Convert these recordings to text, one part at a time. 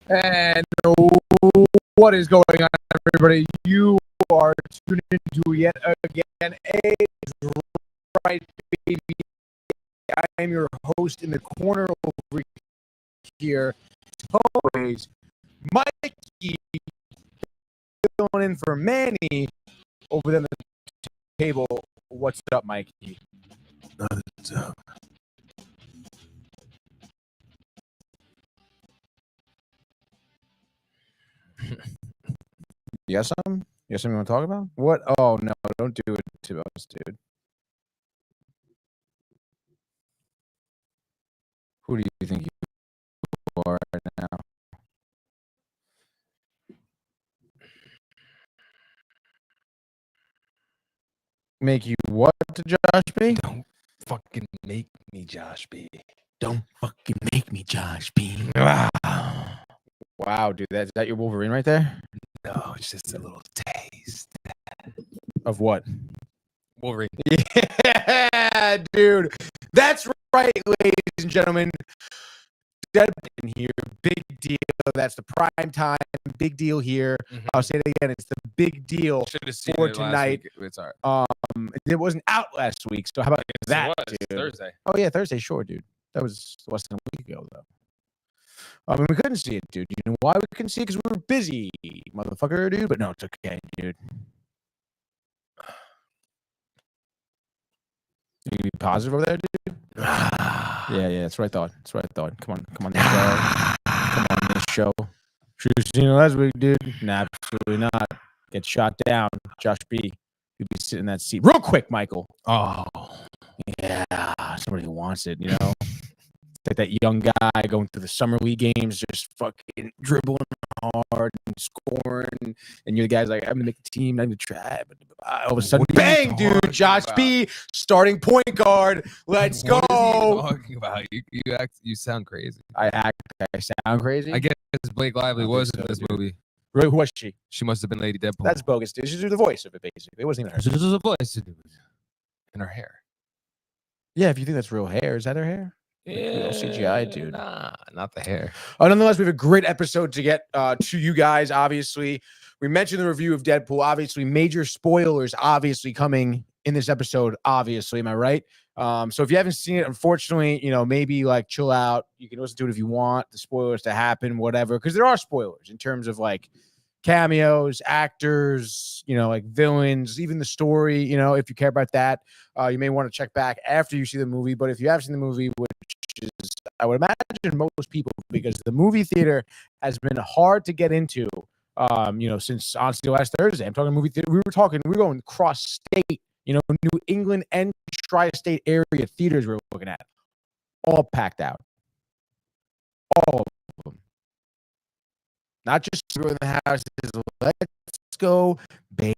And what is going on, everybody? You are tuned into yet again a right, baby. I am your host in the corner over here. As always, Mikey filling in for Manny over there on the table. What's up, Mikey? What's up? You got something? You got something you want to talk about? What? Oh, no, don't do it to us, dude. Who do you think you are right now? Make you what to Josh B? Don't fucking make me Josh B. Don't fucking make me Josh B. Wow, dude, is that your Wolverine right there? No, it's just a little taste. Of what? Wolverine. Yeah, dude. That's right, ladies and gentlemen. Deadpool in here, big deal. That's the prime time, big deal here. Mm-hmm. I'll say it again. It's the big deal for tonight. It's all right. It wasn't out last week, so how about that, dude? dude? Thursday. Oh yeah, Thursday, sure, dude. That was less than a week ago, though. I mean, we couldn't see it, dude. You know why we couldn't see it? Because we were busy, motherfucker, dude. But no, it's okay, dude. You can be positive over there, dude. Yeah, that's what I thought. That's what I thought. Come on, this show. Come on, this show. Should have seen it last week, dude. Nah, absolutely not. Get shot down, Josh B. You'd be sitting in that seat real quick, Michael. Oh, yeah, somebody who wants it, you know. Like that young guy going through the summer league games, just fucking dribbling hard and scoring, and you're the guy's like, I'm gonna make the team, I'm gonna try, but all of a sudden, bang, dude, Josh B, starting point guard. Let's go. What are you talking about? You sound crazy. I sound crazy. I guess Blake Lively was in this movie. Really, who was she? She must have been Lady Deadpool. That's bogus, dude. She's the voice of it, basically. It wasn't even her. This is a voice in her hair. Yeah, if you think that's real hair, is that her hair? Yeah, CGI, dude. Nah, not the hair. Nonetheless, we have a great episode to get to you guys. Obviously, we mentioned the review of Deadpool. Obviously, major spoilers obviously coming in this episode. Obviously, am I right? So if you haven't seen it, unfortunately, you know, maybe like chill out. You can listen to it if you want the spoilers to happen, whatever, because there are spoilers in terms of like cameos, actors, you know, like villains, even the story. You know, if you care about that, you may want to check back after you see the movie. But if you have seen the movie, which is, I would imagine most people, because the movie theater has been hard to get into, you know, since honestly last Thursday. I'm talking movie theater. We were going cross state, you know, New England and tri-state area theaters we were looking at, all packed out, all of them. Not just in the house. Let's go, baby,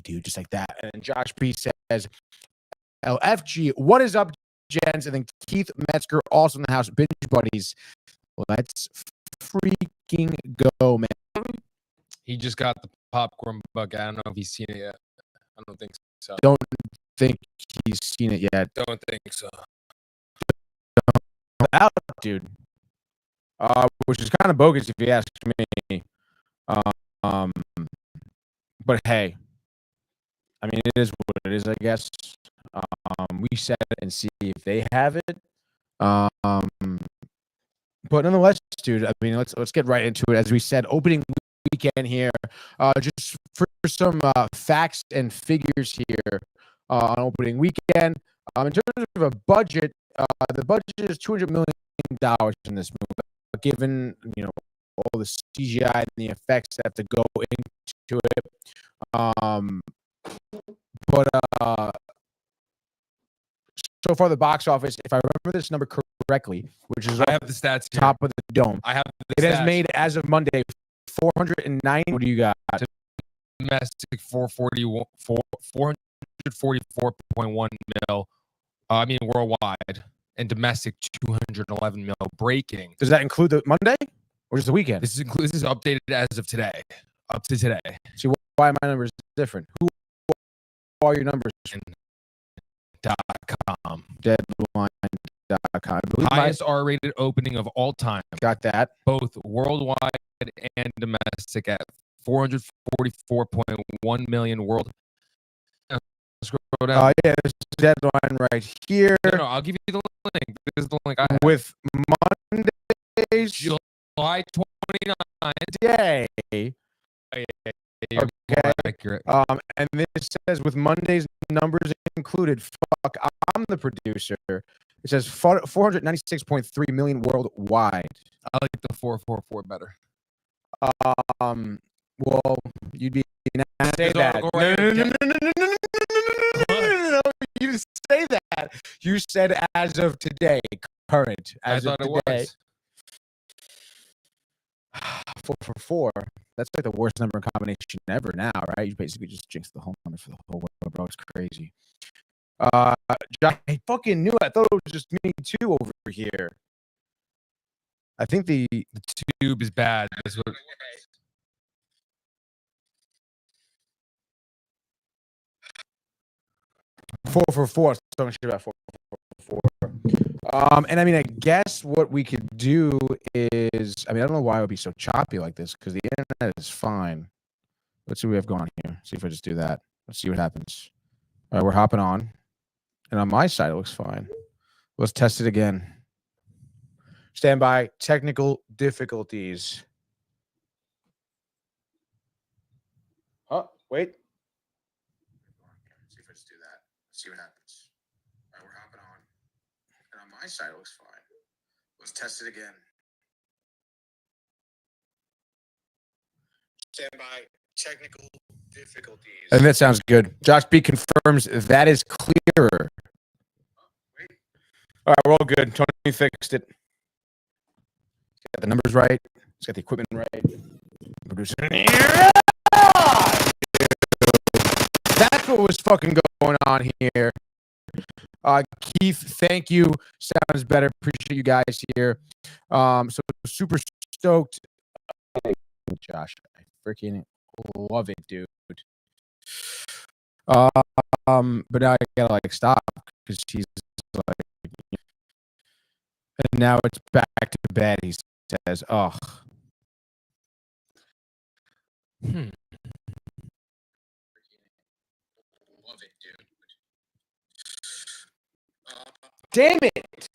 dude, just like that. And Josh B says, LFG, what is up, gents? And then Keith Metzger, also in the house, binge buddies. Let's freaking go, man. He just got the popcorn bucket. I don't know if he's seen it yet. I don't think so. Don't think he's seen it yet. Don't think so. Out, dude. Which is kind of bogus if you ask me. But hey, I mean, it is what it is, I guess. We set it and see if they have it. But nonetheless, dude, I mean, let's get right into it. As we said, opening weekend here. Just for some facts and figures here on opening weekend. In terms of a budget, the budget is $200 million in this movie. Given, you know, all the CGI and the effects that have to go into it. But so far the box office, if I remember this number correctly, which is I have the stats here. Top of the dome. I have it has made, as of Monday, 490. What do you got? Domestic 444.1 mil. I mean worldwide. And domestic 211 mil, breaking. Does that include the Monday or just the weekend? This is updated as of today, up to today. See, why are my numbers different? Who are your numbers? .com. Deadline.com. I believe Highest R-rated opening of all time, got that. both worldwide and domestic, at 444.1 million world. Scroll down. Yeah, there's a deadline right here. No, I'll give you the link. This is the link I have. With Monday's July 29th. day. You're Okay. accurate. And this says with Monday's numbers included. Fuck, I'm the producer. It says 496.3 million worldwide. I like the 444 better. Well, you'd be say that. No, you didn't say that. You said as of today, current. As of today. 4 for 4. That's like the worst number combination ever now, right? You basically just jinxed the whole number for the whole world, bro. It's crazy. John, I fucking knew it. I thought it was just me too over here. I think the tube is bad. That's what. 4 for 4. So much about 4 for 4. And I mean, I guess what we could do is, I mean, I don't know why it would be so choppy like this because the internet is fine. Let's see what we have going here. See if I just do that. Let's see what happens. All right, we're hopping on. And on my side, it looks fine. Let's test it again. Stand by. Technical difficulties. Oh, wait. See if I just do that. Let's see what happens. All right, we're hopping on. And on my side, it looks fine. Let's test it again. Stand by. Technical difficulties. I think that sounds good. Josh B confirms that is clearer. All right, we're all good. Tony fixed it. He's got the numbers right. He's got the equipment right. Producer. That's what was fucking going on here. Keith, thank you. Sounds better. Appreciate you guys here. So super stoked. Josh, I freaking love it, dude. But now I gotta like stop because she's like, and now it's back to bed. He says, "Oh, Hmm. love it, dude." Damn it! But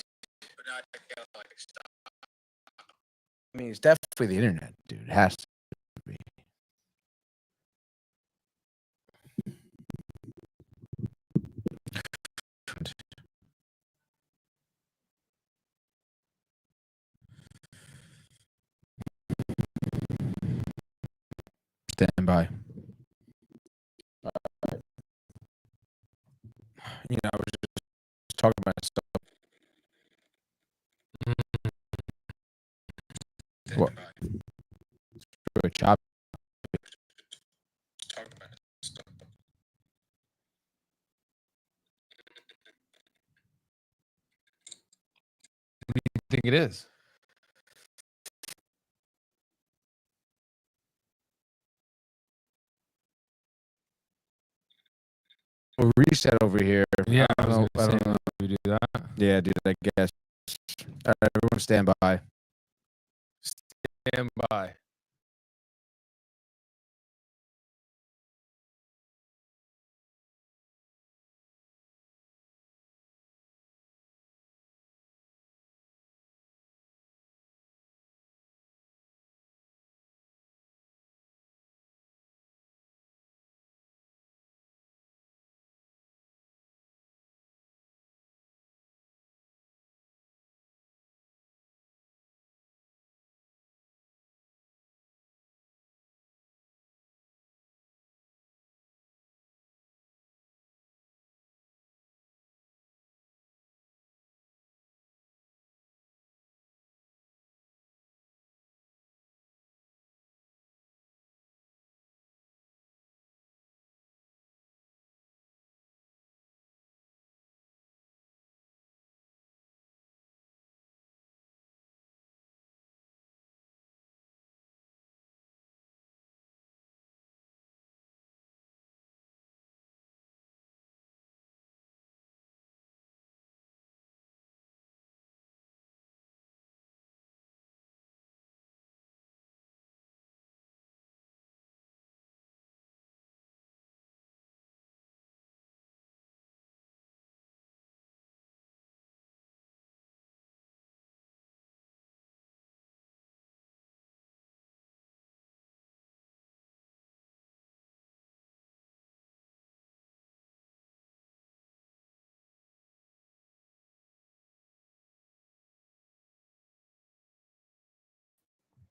now I gotta like stop. I mean, it's definitely the internet, dude. It has to be. Stand by. You know, I was just talking about stuff. What? Really choppy. Talk about stuff. What do you think it is? We'll reset over here. Yeah, I don't know. We do that. Yeah, dude, I guess. All right, everyone stand by. Stand by.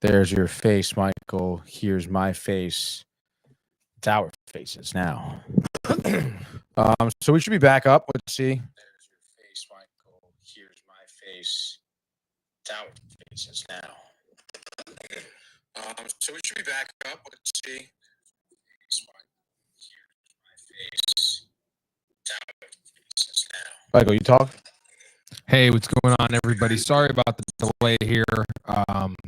There's your face, Michael. Here's my face. It's our faces now. So we should be back up. Let's see. There's your face, Michael. Here's my face. It's our faces now. So we should be back up. Let's see. Face, Michael. Here's my face. It's our faces now. Michael, you talk. Hey, what's going on, everybody? Sorry about the delay here.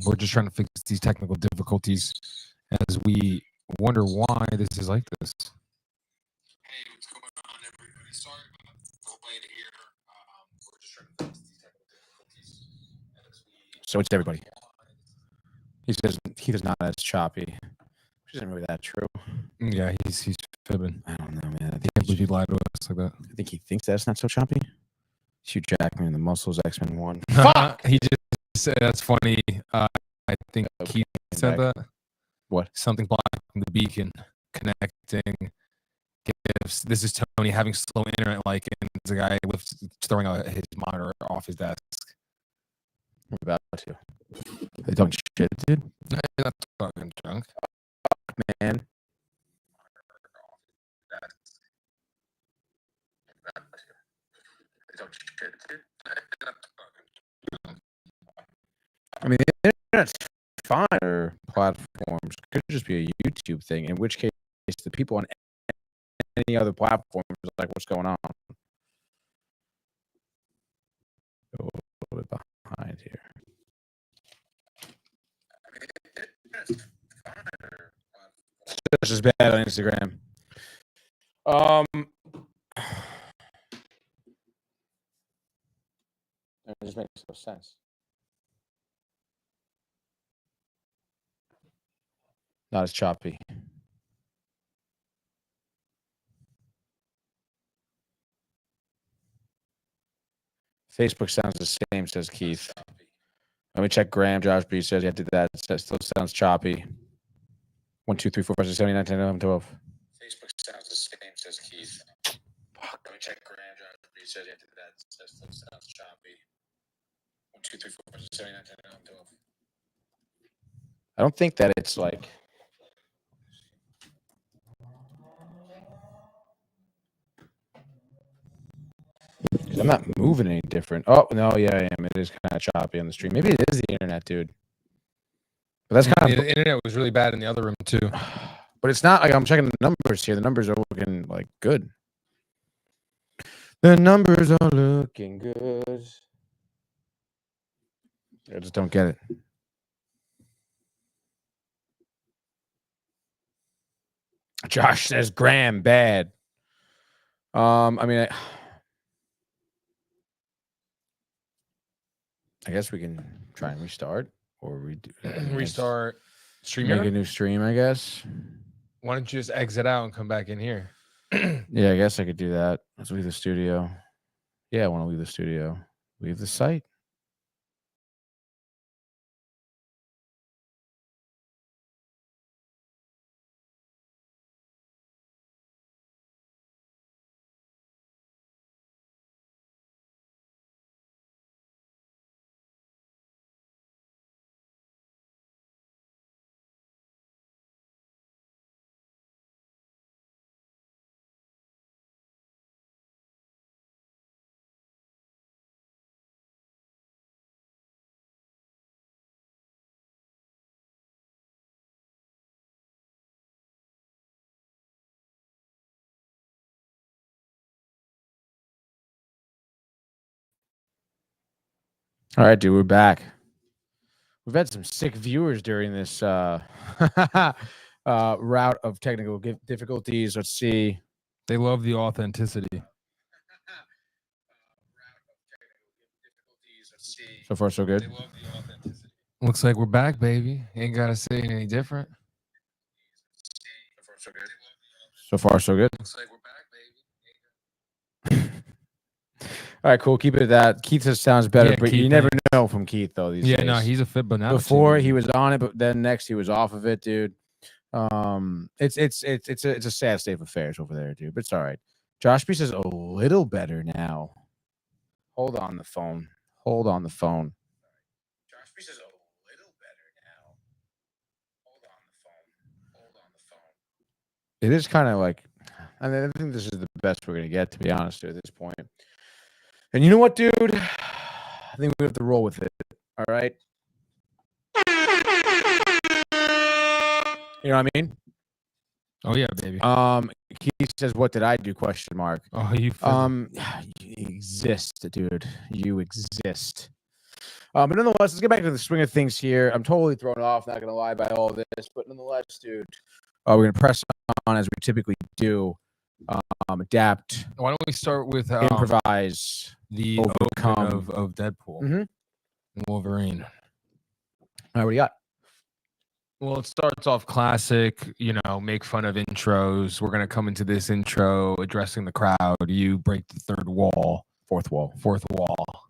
We're just trying to fix these technical difficulties as we wonder why this is like this. Hey, what's going on, everybody? Sorry about the delay here. We're just trying to fix these technical difficulties as we. So it's everybody. He says he does not as choppy, which isn't really that true. Yeah, he's fibbing. I don't know, man. I Can't believe he lied to us like that. I think he thinks that's not so choppy. Hugh Jackman, the Muscles, X-Men 1. Fuck! He just said that's funny. I think Keith said that. What? Something blocking the beacon, connecting gifts. This is Tony having slow internet, and the guy throwing out his monitor off his desk. What about you? They talking shit, dude? No, you're not talking junk. Man. I mean, the internet's fine or platforms. Could just be a YouTube thing, in which case the people on any other platform is like, what's going on? A little bit behind here. It's just bad on Instagram. It just makes no sense. Not as choppy. Facebook sounds the same, says Keith. Let me check Graham. Josh B says, yeah, did that. It still sounds choppy. 1, 2, 3, 4, 5, 6, 7, 8, 9, 10, 11, 12. Facebook sounds the same, says Keith. Fuck. Let me check Graham. Josh B says, yeah, did that. It still sounds choppy. 1, 2, 3, 4, 5, 6, 7, 8, 9, 10, 11, 12. I don't think that it's like. I'm not moving any different. Oh, no, yeah, I am. It is kind of choppy on the stream. Maybe it is the internet, dude. But that's kind of. The internet was really bad in the other room, too. But it's not like I'm checking the numbers here. The numbers are looking like good. The numbers are looking good. I just don't get it. Josh says Graham bad. I mean, I guess we can try and restart or Restart stream. Make a new stream, I guess. Why don't you just exit out and come back in here? Yeah, I guess I could do that. Let's leave the studio. Yeah, I want to leave the studio. Leave the site. All right, dude, we're back. We've had some sick viewers during this route of technical difficulties. Let's see. They love the authenticity. So far, so good. They love the authenticity. Looks like we're back, baby. Ain't gotta say any different. So far, so good. Looks like we're back, baby. All right, cool. Keep it at that. Keith says sounds better, Yeah, but Keith, you never know from Keith though. These days. No, he's a fib, but now before he was on it, but then next he was off of it, dude. It's a sad state of affairs over there, dude. But it's all right. Josh B says a little better now. Hold on the phone. Josh B says a little better now. It is kind of like, I mean, I think this is the best we're gonna get, to be honest, at this point. And you know what, dude? I think we have to roll with it. All right. You know what I mean? Oh yeah, baby. Keith says, "What did I do?" Question mark. Oh, you. You exist, dude. You exist. But nonetheless, let's get back to the swing of things here. I'm totally thrown off, not gonna lie, by all this, but nonetheless, dude, we're gonna press on as we typically do. Adapt. Why don't we start with improvise, the overcome of Deadpool, Mm-hmm. and Wolverine. All right, what do you got? Well, it starts off classic, make fun of intros. We're going to come into this intro addressing the crowd. You break the third wall. Fourth wall.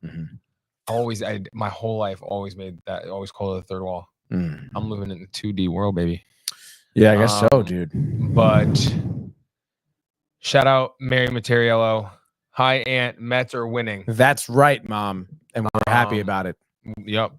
Mm-hmm. My whole life always call it the third wall. Mm. I'm living in the 2D world, baby. Yeah, I guess so, dude. But shout out Mary Materiello. Hi, Aunt. Mets are winning. That's right, Mom. And we're happy about it. Yep.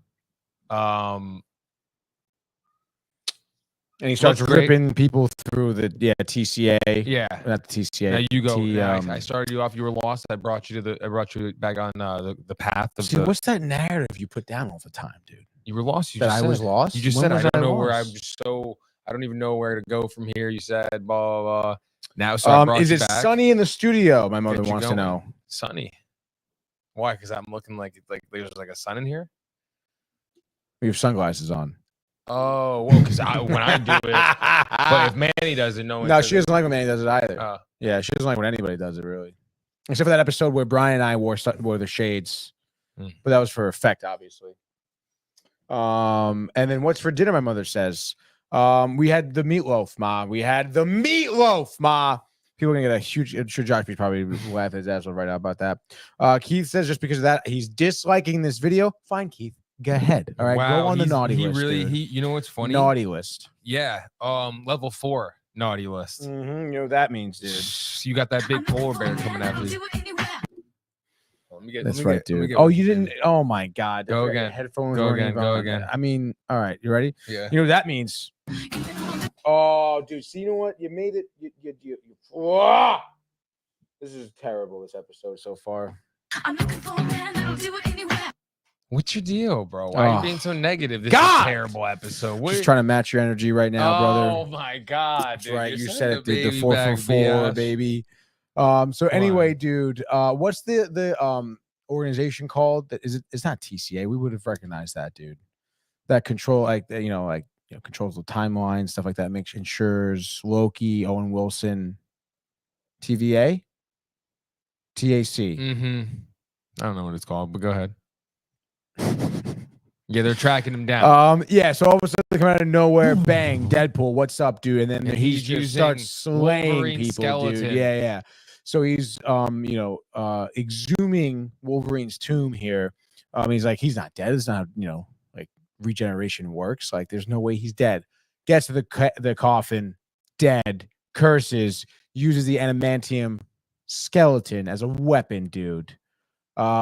And he starts ripping people through the TCA. Yeah, not the TCA. Now you go. I started you off. You were lost. I brought you back on the path. What's that narrative you put down all the time, dude? You were lost. I was lost. You just said I don't know where I'm just so. I don't even know where to go from here. You said blah blah blah. Now so I brought is you it back. sunny in the studio? My mother wants to know. Sunny. Why? Because I'm looking like there's like a sun in here. We have sunglasses on. Oh, well, because when I do it, but if Manny does it, no, she doesn't like when Manny does it either. Yeah, she doesn't like when anybody does it, really. Except for that episode where Brian and I wore the shades, but that was for effect, obviously. And then what's for dinner? My mother says, we had the meatloaf, Ma. People are gonna get a huge. I'm sure Josh probably laugh his ass off right now about that. Keith says just because of that, he's disliking this video. Fine, Keith. Go ahead. All right. Wow, go on the naughty list. You know what's funny? Naughty list. Yeah. Level 4 naughty list. Mm-hmm. You know what that means, dude. You got that big polar bear coming after you. That's right, dude. Oh, you didn't. Oh my God. Go again. Headphones. Go again. I mean, all right. You ready? Yeah. You know what that means? Oh, dude. See, you know what? You made it. Whoa! This is terrible. This episode so far. I'm looking for a man that'll do it anywhere. What's your deal, bro? Why are you being so negative? This is a terrible episode. Just trying to match your energy right now, brother. Oh my God, dude. Right. You said it, dude. The 4 for 4, baby. So anyway, dude, what's the organization called? It's not TCA. We would have recognized that, dude. That control, controls the timeline, stuff like that. Ensures Loki, Owen Wilson, TVA, TAC. Mm-hmm. I don't know what it's called, but go ahead. Yeah, they're tracking him down. Yeah, so all of a sudden they come out of nowhere, bang, Deadpool, what's up, dude? And then he just starts slaying Wolverine people, skeleton. dude. Yeah. So he's exhuming Wolverine's tomb here. He's like, he's not dead. It's not, like regeneration works. Like, there's no way he's dead. Gets to the coffin, dead, curses, uses the adamantium skeleton as a weapon, dude.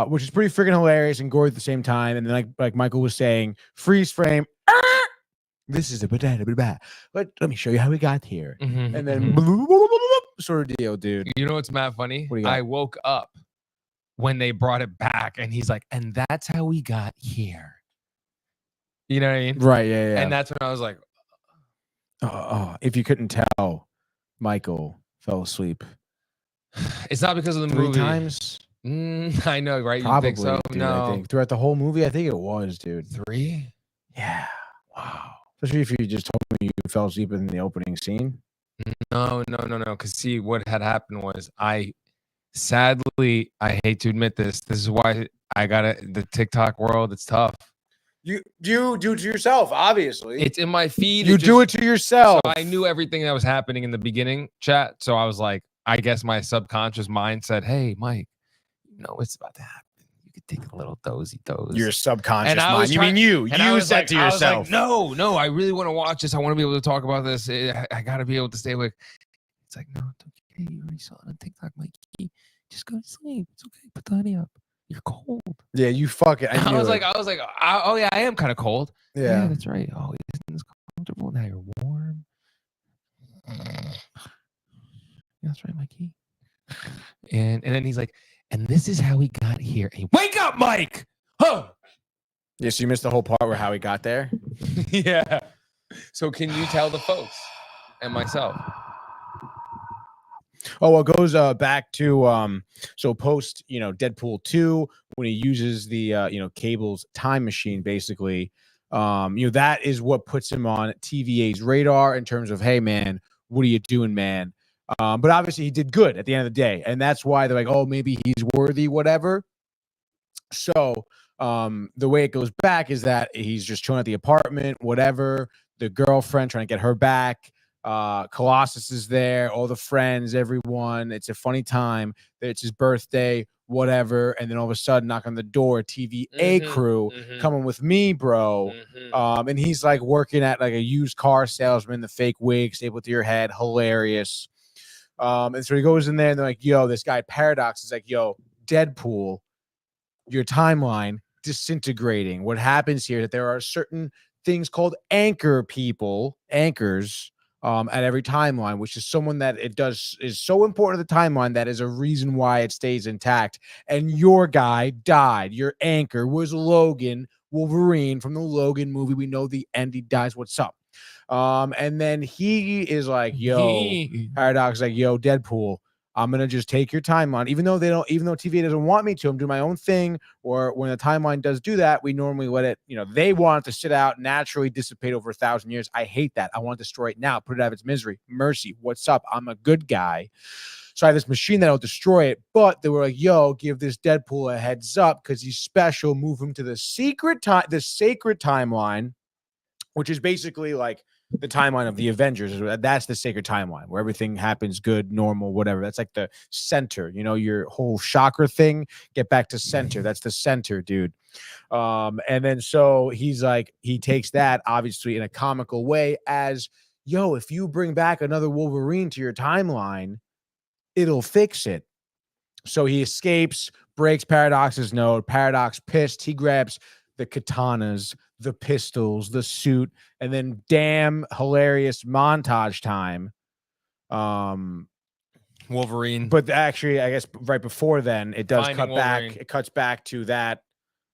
Which is pretty freaking hilarious and gory at the same time. And then, like Michael was saying, freeze frame. This is a blah. Let me show you how we got here. Mm-hmm, and then sort of deal, dude. You know what's mad funny? What do you got? I woke up when they brought it back, and he's like, and that's how we got here. You know what I mean? Right, yeah. And that's when I was like, if you couldn't tell, Michael fell asleep. It's not because of the 3 movie. times. I know, right? Probably, you think so? dude, No. I think throughout the whole movie, I think it was, dude. 3? Yeah. Wow. Especially if you just told me you fell asleep in the opening scene. No. Because see, what had happened was sadly, I hate to admit this. This is why I got it. The TikTok world, it's tough. You do it to yourself, obviously. It's in my feed. You do it to yourself. So I knew everything that was happening in the beginning, chat. So I was like, I guess my subconscious mind said, hey, Mike, it's about to happen. You could take a little dozy doze. Your subconscious mind. You mean you said to yourself. I was like, no, I really want to watch this. I want to be able to talk about this. I got to be able to stay awake. It's like, no, it's okay. You already saw it on TikTok, Mikey. Just go to sleep. It's okay. Put the hoodie up. You're cold. Yeah, you fucking. I was like, oh yeah, I am kind of cold. Yeah, that's right. Oh, isn't this comfortable? Now you're warm. That's right, Mikey. And then he's like, and this is how he got here. And wake up, Mike! Huh? Yes, you missed the whole part where how he got there. Yeah. So can you tell the folks and myself? Oh, well, it goes back to so post, Deadpool 2, when he uses the Cable's time machine, basically. That is what puts him on TVA's radar in terms of, hey man, what are you doing, man? But obviously he did good at the end of the day, and that's why they're like, oh, maybe he's worthy, whatever. So the way it goes back is that he's just chilling at the apartment, whatever. The girlfriend trying to get her back. Colossus is there, all the friends, everyone. It's a funny time. It's his birthday, whatever. And then all of a sudden, knock on the door, TVA crew coming with me, bro. And he's like working at like a used car salesman, the fake wig, stapled to your head, hilarious. And so he goes in there and they're like, yo, this guy Paradox is like, yo, Deadpool, your timeline disintegrating. What happens here is that there are certain things called anchors at every timeline, which is someone that is so important to the timeline that is a reason why it stays intact. And your guy died. Your anchor was Logan Wolverine from the Logan movie. We know the end. He dies. What's up? And then he is like, yo, Paradox, like, yo, Deadpool, I'm gonna just take your timeline, even though TVA doesn't want me to. I'm doing my own thing. Or when the timeline does do that, we normally let it, they want it to sit out, naturally dissipate over 1,000 years. I hate that. I want to destroy it now, put it out of its misery. Mercy, what's up? I'm a good guy. So I have this machine that'll destroy it. But they were like, yo, give this Deadpool a heads up because he's special. Move him to the sacred timeline, which is basically like the timeline of the Avengers. That's the sacred timeline where everything happens good, normal, whatever. That's like the center, your whole chakra thing. Get back to center. That's the center, dude. And then so he's like, he takes that obviously in a comical way as, yo, if you bring back another Wolverine to your timeline, it'll fix it. So he escapes, breaks Paradox's node. Paradox pissed. He grabs the katanas, the pistols, the suit, and then damn hilarious montage time. Wolverine. But actually, I guess right before then, it does Finding cut Wolverine. back. It cuts back to that,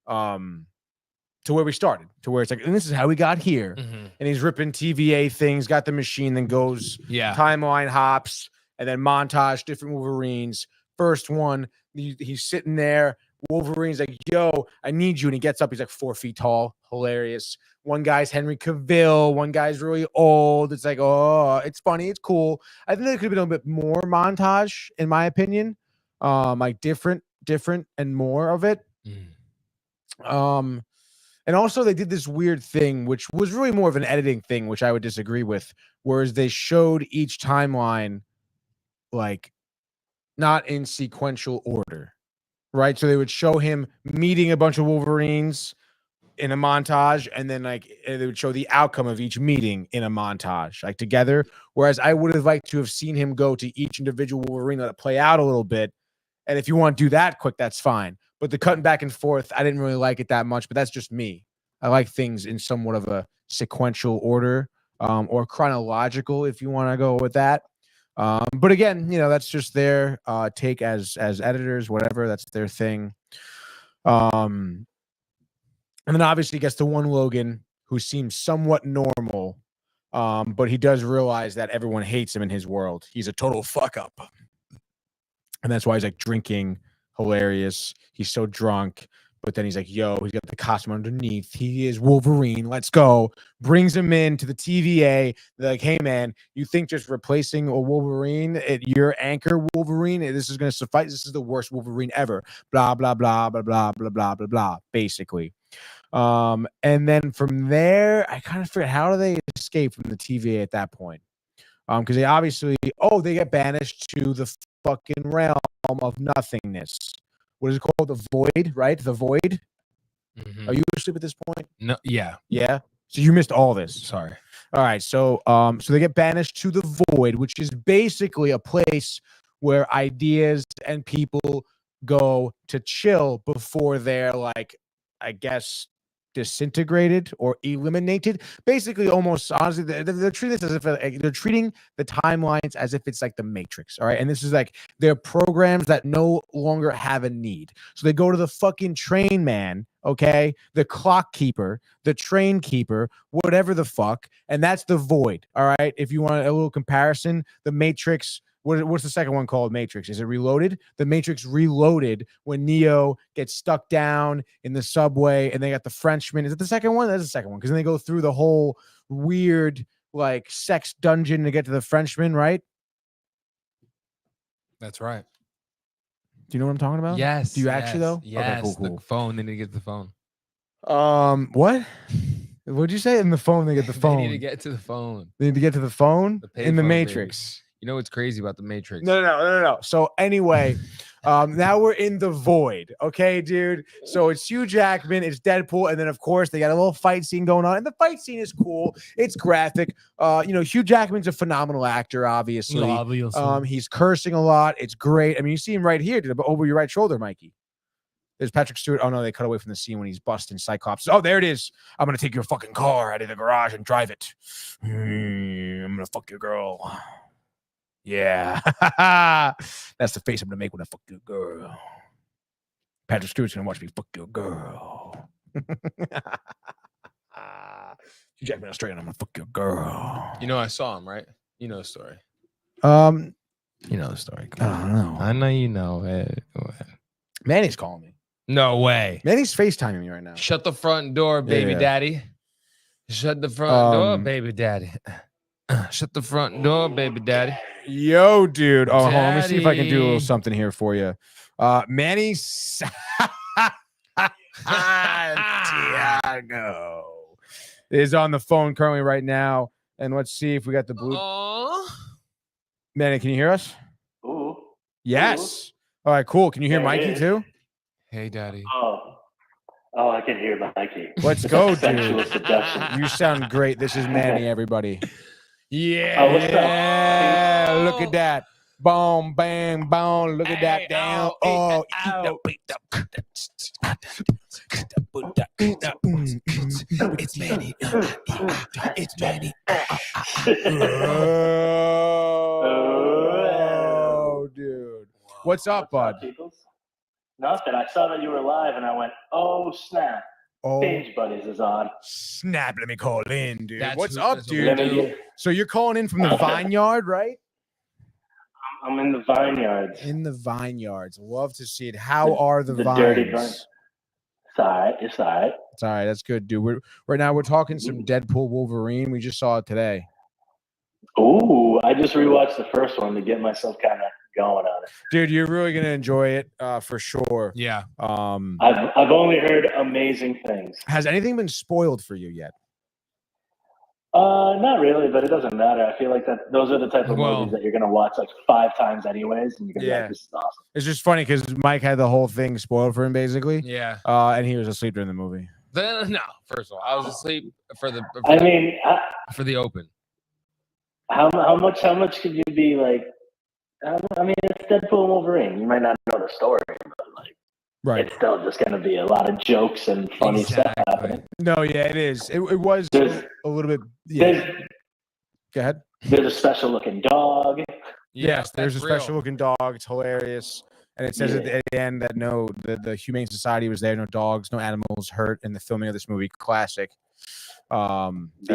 to where we started, to where it's like, and this is how we got here. And he's ripping TVA things, got the machine, then goes timeline hops, and then montage different Wolverines. First one, he's sitting there. Wolverine's like, yo, I need you. And he gets up. He's like 4 feet tall. Hilarious. One guy's Henry Cavill. One guy's really old. It's like, oh, it's funny. It's cool. I think there could have been a bit more montage, in my opinion. Like different and more of it. And also they did this weird thing, which was really more of an editing thing, which I would disagree with, whereas they showed each timeline like not in sequential order. Right. So they would show him meeting a bunch of Wolverines in a montage, and then like they would show the outcome of each meeting in a montage, like together. Whereas I would have liked to have seen him go to each individual Wolverine, let it play out a little bit. And if you want to do that quick, that's fine. But the cutting back and forth, I didn't really like it that much, but that's just me. I like things in somewhat of a sequential order, or chronological, if you want to go with that. But again, that's just their take as editors, whatever. That's their thing. And then obviously gets to one Logan who seems somewhat normal, but he does realize that everyone hates him in his world. He's a total fuck up, and that's why he's like drinking, hilarious. He's so drunk. But then he's like, yo, he's got the costume underneath. He is Wolverine. Let's go. Brings him in to the TVA. They're like, hey, man, you think just replacing a Wolverine at your anchor Wolverine, this is going to suffice? This is the worst Wolverine ever. Blah, blah, blah, blah, blah, blah, blah, blah, blah, basically. And then from there, I kind of forget, how do they escape from the TVA at that point? Because they obviously, they get banished to the fucking realm of nothingness. What is it called? The void, right? The void. Are you asleep at this point? No. Yeah. Yeah. So you missed all this. Sorry. All right. So they get banished to the void, which is basically a place where ideas and people go to chill before they're like, I guess, disintegrated or eliminated. Basically, almost honestly, they're treating this as if they're treating the timelines as if it's like the Matrix. All right. And this is like they're programs that no longer have a need. So they go to the fucking train man, okay, the clock keeper, the train keeper, whatever the fuck. And that's the void. All right. If you want a little comparison, the Matrix. What's the second one called? Matrix. Is it Reloaded? The Matrix Reloaded when Neo gets stuck down in the subway and they got the Frenchman. Is it the second one? That's the second one. Because then they go through the whole weird like sex dungeon to get to the Frenchman, right? That's right. Do you know what I'm talking about? Yes. Do you actually though? Yes. Okay, cool. The phone. They need to get the phone. What? What'd you say? In the phone, they get the phone. They need to get to the phone. They need to get to the phone in the payphone, Matrix. Baby. You know what's crazy about the Matrix? No. So anyway, now we're in the void. Okay, dude. So it's Hugh Jackman, it's Deadpool, and then of course they got a little fight scene going on, and the fight scene is cool. It's graphic. Hugh Jackman's a phenomenal actor, obviously. He's cursing a lot. It's great. I mean, you see him right here, dude, over your right shoulder, Mikey. There's Patrick Stewart. Oh no, they cut away from the scene when he's busting Cyclops. Oh, there it is. I'm gonna take your fucking car out of the garage and drive it. I'm gonna fuck your girl. Yeah, that's the face I'm gonna make when I fuck your girl. Patrick Stewart's gonna watch me fuck your girl. Hugh Jackman Australian, I'm gonna fuck your girl. You know, I saw him, right? You know the story. You know the story. I don't know. I know you know. Manny's calling me. No way. Manny's FaceTiming me right now. Shut the front door, baby daddy. Shut the front door, baby daddy. Shut the front door, baby daddy. Yo, dude. Oh, hold on. Let me see if I can do a little something here for you. Manny Santiago is on the phone currently right now. And let's see if we got the blue. Manny, can you hear us? Ooh. Yes. All right, cool. Can you hear Mikey too? Hey, daddy. Oh, I can hear Mikey. Let's go, Sexual dude. seduction. You sound great. This is Manny, everybody. Yeah. Oh, what's up? Yeah, look at that. Boom, bang, boom. Look at that down. Oh, It's Manny. It's Manny. Oh, dude. What's up, bud? Nothing. I saw that you were live and I went, oh, snap. Oh, Binge Buddies is on. snap. Let me call in, dude. That's What's who- up, that's what we dude? do. So you're calling in from the Vineyard, right? I'm in the vineyards. In the Vineyards. Love to see it. How are the dirty vines? It's all right. It's all right. It's all right. That's good, dude. Right now we're talking some Deadpool Wolverine. We just saw it today. Ooh, I just rewatched the first one to get myself kind of going on it. Dude, you're really gonna enjoy it for sure. Yeah. I've only heard amazing things. Has anything been spoiled for you yet? Not really, but it doesn't matter. I feel like that those are the type of Well- movies that you're gonna watch like 5 times anyways, and you're gonna be Yeah. like, this is awesome. It's just funny because Mike had the whole thing spoiled for him basically. Yeah. And he was asleep during the movie. Then no. First of all, I was asleep for the I mean, for the open. how much could you be like? I mean, it's Deadpool and Wolverine. You might not know the story, but like, Right. it's still just gonna be a lot of jokes and funny stuff happening. No, yeah, it is. It was There's- a little bit. Yeah. There's Go ahead. there's a special looking dog. Yes, there's a that's real. special looking dog. It's hilarious. And it says Yeah. at the end that the Humane Society was there, no dogs, no animals hurt in the filming of this movie. Classic.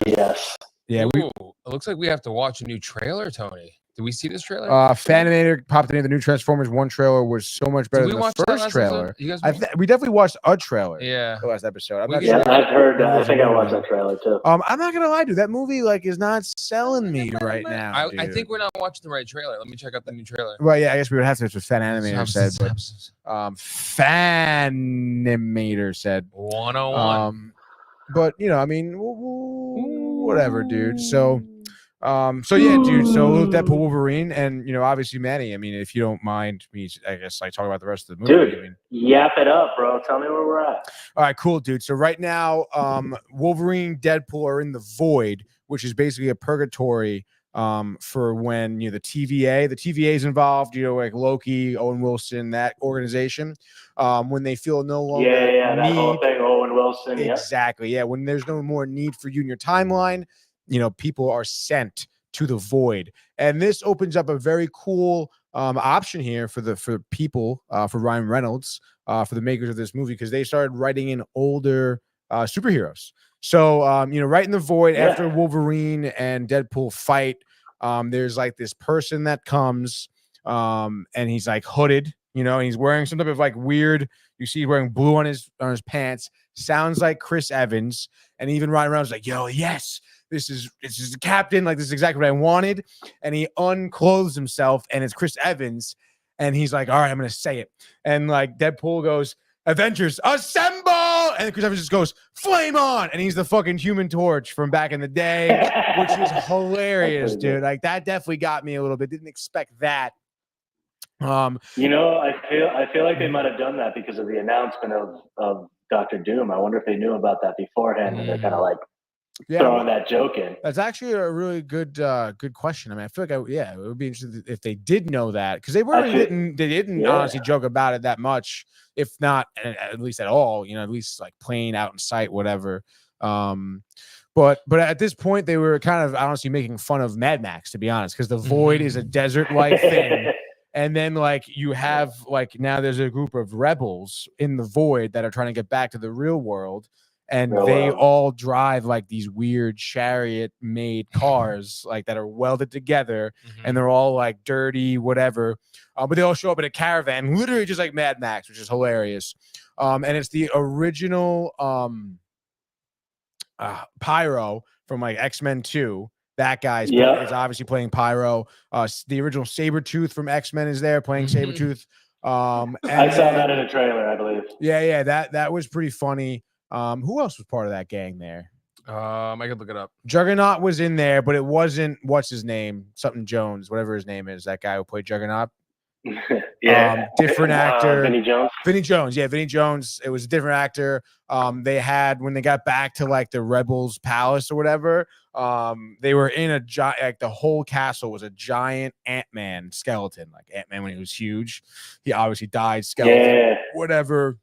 Yes. Yeah, Ooh, it looks like we have to watch a new trailer, Tony. Did we see this trailer? Fanimator popped in the new Transformers 1 trailer was so much better Did we than watch the that first last trailer. episode? You guys We definitely watched a trailer. yeah. The last episode. I'm We not could- sure. Yeah, I've heard. I There's think I more watched of that trailer too. I'm not gonna lie, dude. That movie is not selling me right now. I dude. think we're not watching the right trailer. Let me check out the new trailer. Well, yeah, I guess we would have to. It's what Fan Animator said, but Fanimator said. 101. But I mean, whatever, dude. So yeah, dude. So a little Deadpool Wolverine, and obviously Manny. I mean, if you don't mind me, I guess talk about the rest of the movie. Dude. I mean, Yap it up, bro. Tell me where we're at. all right, cool, dude. So right now, Wolverine, Deadpool are in the void, which is basically a purgatory for when the TVA is involved, like Loki, Owen Wilson, that organization, when they feel no longer Yeah, that whole need thing. Owen Owen Wilson. Yeah. Exactly. Yeah. When there's no more need for you in your timeline, people are sent to the void. And this opens up a very cool option here for people, for Ryan Reynolds, for the makers of this movie, because they started writing in older superheroes. So, right in the void after Wolverine and Deadpool fight, there's like this person that comes, and he's like hooded, and he's wearing some type of like weird. You see, he's wearing blue on his pants. Sounds like Chris Evans, and even Ryan Reynolds like, "Yo, yes, this is the captain. Like, this is exactly what I wanted." And he unclothes himself, and it's Chris Evans, and he's like, "All right, I'm gonna say it." And like Deadpool goes, "Avengers, assemble!" And Chris Evans just goes, "Flame on!" And he's the fucking Human Torch from back in the day, which is hilarious, dude. Like, that definitely got me a little bit. Didn't expect that. I feel like they might have done that because of the announcement of Dr. Doom. I wonder if they knew about that beforehand, and they're kind of like throwing that joke in. That's actually a really good question. I mean, I feel like it would be interesting if they did know that, because they didn't honestly joke about it that much, if not at least at all. At least like plain out in sight, whatever. But at this point, they were kind of honestly making fun of Mad Max, to be honest, because the void is a desert-like thing. And then like you have like now there's a group of rebels in the void that are trying to get back to the real world. And they all drive like these weird chariot made cars like that are welded together, and they're all like dirty, whatever. But they all show up in a caravan, literally just like Mad Max, which is hilarious. And it's the original Pyro from like X-Men 2. That guy's is obviously playing Pyro. The original Sabretooth from X-Men is there playing Sabretooth. I saw that in a trailer, I believe. Yeah, that was pretty funny. Who else was part of that gang there? I could look it up. Juggernaut was in there, but it wasn't what's his name? Something Jones, whatever his name is, that guy who played Juggernaut. Different actor. Vinny Jones. Vinny Jones. Yeah, Vinny Jones. It was a different actor. They had, when they got back to like the Rebels Palace or whatever, they were in a giant, like the whole castle was a giant Ant-Man skeleton, like Ant-Man when he was huge. He obviously died skeleton, whatever.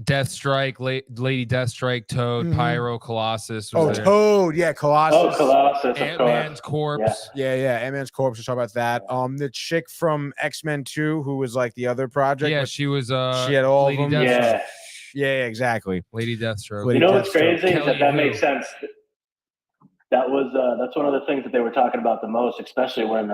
Deathstrike, Lady Deathstrike, Toad, Pyro, Colossus. Was there. Toad, yeah, Colossus. Oh, Colossus, Ant-Man's corpse. Yeah, Ant-Man's corpse. We'll talk about that. The chick from X-Men 2, who was like the other project. Yeah, she was. She had all Lady of them. Deathstroke. Yeah, exactly. Lady Deathstroke. You know what's crazy is that makes sense. That's one of the things that they were talking about the most, especially when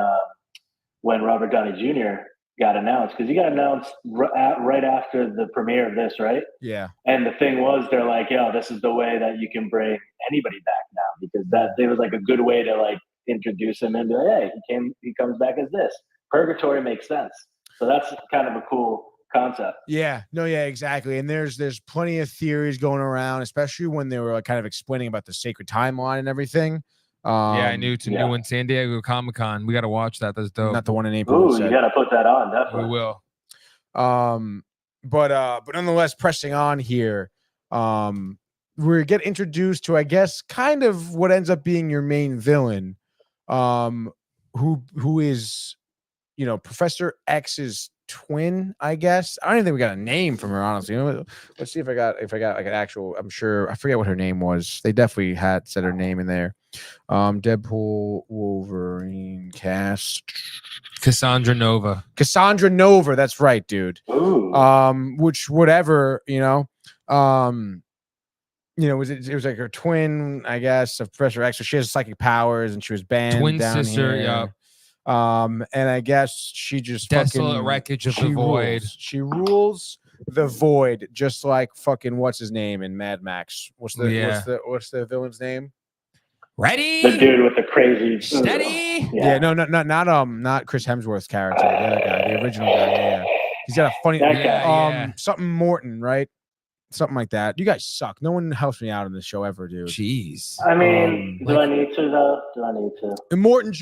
Robert Downey Jr. got announced, because he got announced right after the premiere of this, right? Yeah. And the thing was, they're like, "Yo, this is the way that you can bring anybody back now," because it was like a good way to like introduce him and be like, "Hey, he comes back as this." Purgatory makes sense, so that's kind of a cool concept. Yeah, exactly. And there's plenty of theories going around, especially when they were like kind of explaining about the sacred timeline and everything. I knew to new in San Diego Comic-Con. We got to watch that. That's dope. Not the one in April. Ooh, you got to put that on. Definitely. We will. But nonetheless, pressing on here, we get introduced to, I guess, kind of what ends up being your main villain, who is, Professor X's twin, I guess. I don't even think we got a name from her, honestly. Let's see if I got like an actual. I'm sure I forget what her name was. They definitely had said her name in there. Deadpool, Wolverine cast. Cassandra Nova. That's right, dude. Ooh. Which whatever, it was like her twin, I guess, of Professor X. So she has psychic powers, and she was banned. Twin down sister, here. yeah. And I guess she just desolate wreckage of the void. She rules the void, just like fucking what's his name in Mad Max. What's the villain's name? Ready? The dude with the crazy steady. Yeah, no, not Chris Hemsworth's character. The other guy, the original guy. Yeah. He's got a funny something Morton, right? Something like that. You guys suck. No one helps me out on this show ever, dude. Jeez. I mean, do I need to though? Do I need to? Immortan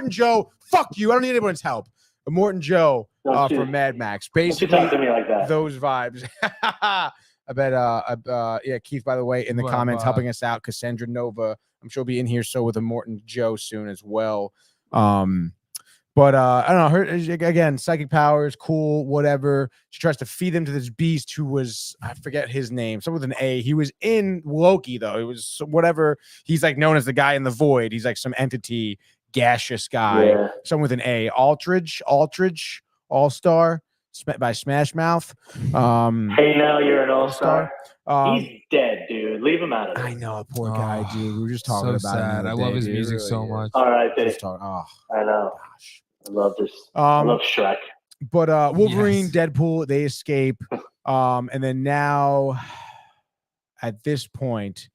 Joe. Fuck you. I don't need anyone's help. Immortan Joe from Mad Max. Basically, don't you talk to me like that. Those vibes. I bet. Keith, by the way, in the comments helping us out. Cassandra Nova. I'm sure will be in here with Immortan Joe soon as well. But I don't know. Her again, psychic powers, cool, whatever. She tries to feed him to this beast who was, I forget his name, something with an A. He was in Loki though. It was whatever. He's like known as the guy in the void. He's like some entity, gaseous guy. Yeah. Someone with an A. Aldridge, All-Star by Smash Mouth. Hey, now you're an all-star. Um, He's dead, dude. Leave him out of it. I know, poor guy, Oh, dude. We were just talking so about him. the sad. other I love day, his dude. It music really so is. much. All right, Just talking, oh I know. gosh. I love this. I love Shrek. But Wolverine, Yes. Deadpool, they escape. And then now at this point,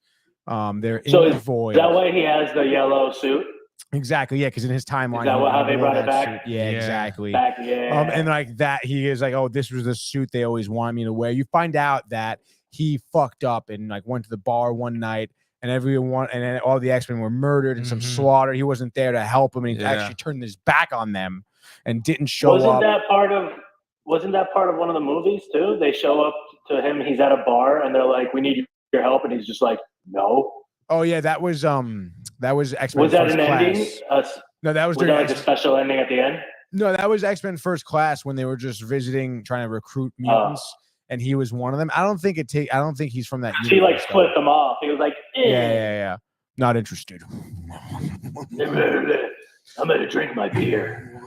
they're in So the void. Is that why he has the yellow suit? Exactly, yeah, because in his timeline, Is that he how they wore brought it that back? suit. Yeah, Yeah. exactly. Yeah. And like that, he is like, oh, this was the suit they always wanted me to wear. You find out that he fucked up and like went to the bar one night, and everyone and then all the X-Men were murdered and some slaughter. He wasn't there to help him, and he actually turned his back on them and didn't show Wasn't up. that part of one of the movies too? They show up to him, he's at a bar, and they're like, "We need your help," and he's just like, "No." Oh yeah, that was X-Men Was that First an Class. ending? No, that was Was during that like a special ending at the end? No, that was X-Men First Class when they were just visiting, trying to recruit mutants, and he was one of them. I don't think he's from that. He like universe, though. split them off. He was like, Yeah. Not interested. I'm gonna drink my beer.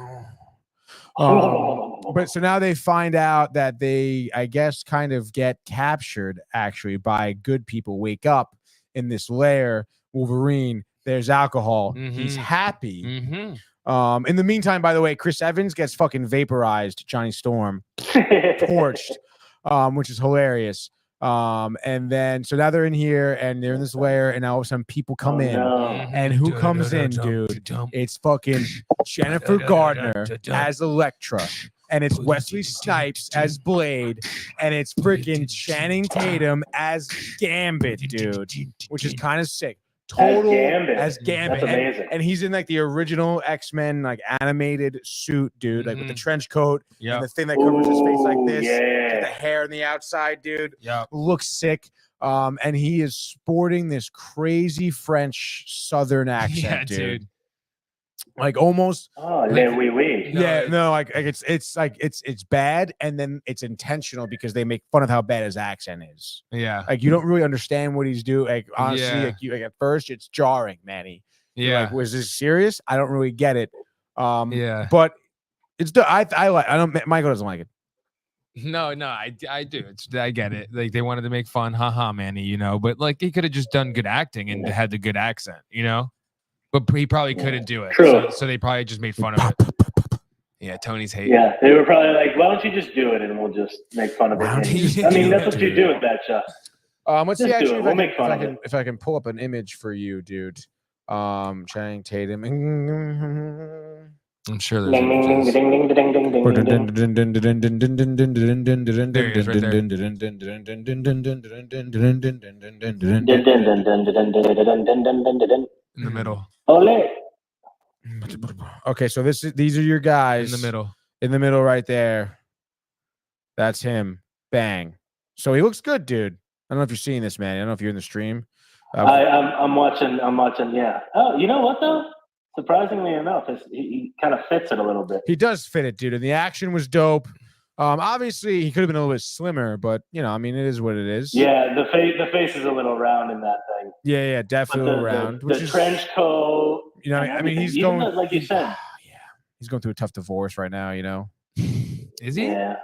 But so now they find out that they, I guess, kind of get captured actually by good people. Wake up in this lair. Wolverine. There's alcohol. He's happy. In the meantime, by the way, Chris Evans gets fucking vaporized. Johnny Storm torched, which is hilarious. And then so now they're in here and they're in this lair, and now all of a sudden people come in. And who comes in, dude? It's fucking Jennifer Gardner as Elektra, and it's Wesley Snipes as Blade, and it's freaking Channing Tatum as Gambit, dude, which is kind of sick. Total as Gambit. That's amazing. And he's in like the original X-Men like animated suit, dude, like with the trench coat and the thing that covers his face like this, with the hair on the outside, dude. Looks sick. And he is sporting this crazy French Southern accent, dude. Like almost. Oh, like, oui. Yeah, no, like it's bad, and then it's intentional because they make fun of how bad his accent is. Yeah, like you don't really understand what he's doing. Like honestly, like at first it's jarring, Manny. You're like, was this serious? I don't really get it. But it's I like. I don't. Michael doesn't like it. No, I do. I get it. Like they wanted to make fun, haha, Manny, you know. But like he could have just done good acting and had the good accent, you know. But he probably couldn't do it. So they probably just made fun of it. Yeah, Tony's hating. Yeah, they were probably like, why don't you just do it and we'll just make fun of it. I mean, that's what you do with that show. Let's see actually we'll make fun of it. If I can pull up an image for you, dude. Channing Tatum. I'm sure there's images. In the middle. Okay, so these are your guys In the middle right there. That's him. Bang. So he looks good, dude. I don't know if you're seeing this, man. I don't know if you're in the stream. I'm watching. Yeah. Oh, you know what though? Surprisingly enough, he kind of fits it a little bit. He does fit it, dude. And the action was dope. Obviously, he could have been a little bit slimmer, but you know, I mean, it is what it is. Yeah, the face is a little round in that thing. Yeah, definitely round. The trench coat. You know, I mean, he's even going like you said. Yeah, he's going through a tough divorce right now. You know, is he? Yeah.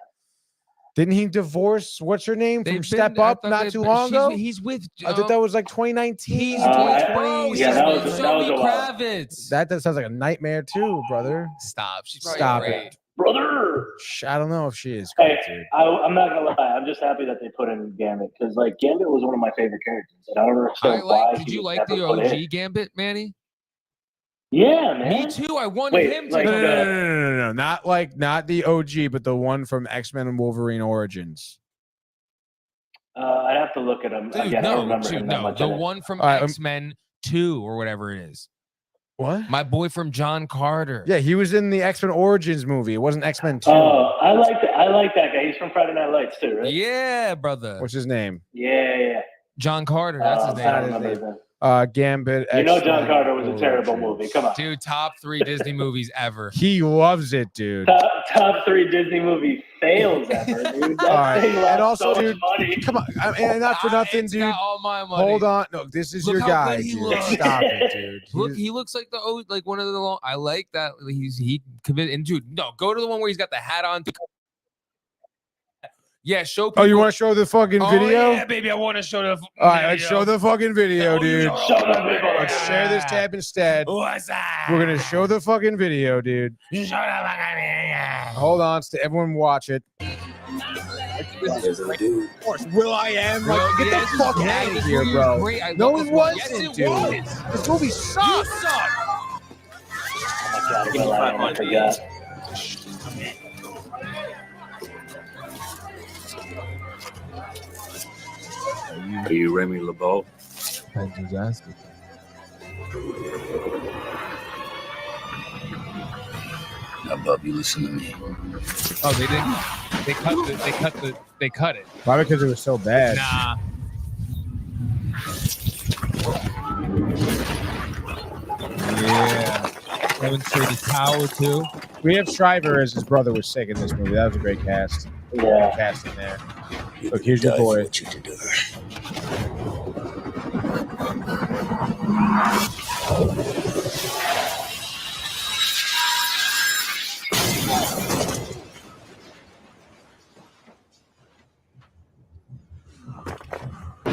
Didn't he divorce what's her name from Step Up not too long ago? He's with. I thought that was like 2019. He's yeah, that was a while. Kravitz. That sounds like a nightmare too, brother. Stop. She's Stop great. it, brother. I don't know if she is. Hey, dude. I'm not gonna lie. I'm just happy that they put in Gambit because like Gambit was one of my favorite characters, and I don't understand why. Did you like the OG Gambit, Manny? Yeah, man. Me too. I wanted him to. Like, No. Not the OG, but the one from X-Men and Wolverine Origins. I'd have to look at him. Dude, Again, I don't remember him that much. The one from X-Men 2 or whatever it is. What? My boy from John Carter. Yeah, he was in the X-Men Origins movie. It wasn't X-Men 2. Oh, I like that guy. He's from Friday Night Lights too, right? Yeah, brother. What's his name? Yeah. John Carter. That's his name. Not his name. Gambit. You know, X-Men, John Carter was a Origins. terrible movie. Come on. Dude, top 3 Disney movies ever. He loves it, dude. Top 3 Disney movie fails ever, dude. That All right. thing lost And also, so dude, much money. come on. And not for nothing, It's dude. got all my money. Hold on. No, this is Look your how guy, good he dude. looks. Stop it, dude. Look, he looks like one of the long. I like that he committed. And dude, no, go to the one where he's got the hat on. Yeah, show people. Oh, you want to show the fucking video? Yeah, baby, I want to show the. All right, let's show the fucking video, dude. Show the video. Let's share this tab instead. What's up? We're gonna show the fucking video, dude. Show the fucking video. Hold on, everyone watch it. Of course, Will I Am? Like, Well, get yeah, the this fuck was out great. of here, This bro. movie was great. I No, love it this movie. wasn't, Yes, it dude. was. This movie You sucks. suck. I forgot. Are you Remy LeBeau? Now, Bub, you listen to me. Oh, they didn't. They cut it. Probably because it was so bad. Nah. Yeah. Demonstrated power too. We have Shriver as his brother was sick in this movie. That was a great cast. Yeah. Casting there. Look, here's your Die for boy. what you did.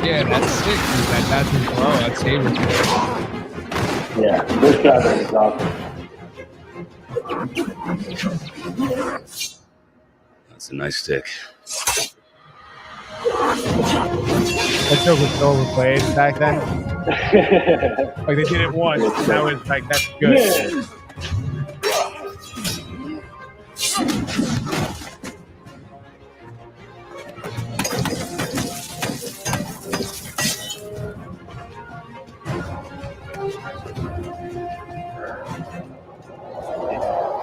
Yeah, that's sick. Dude. That's his bro. That's Saber. Yeah. This guy is awesome. That's a nice stick. That joke was so overplayed back then. Like they did it once. And that was like, that's good. Yeah.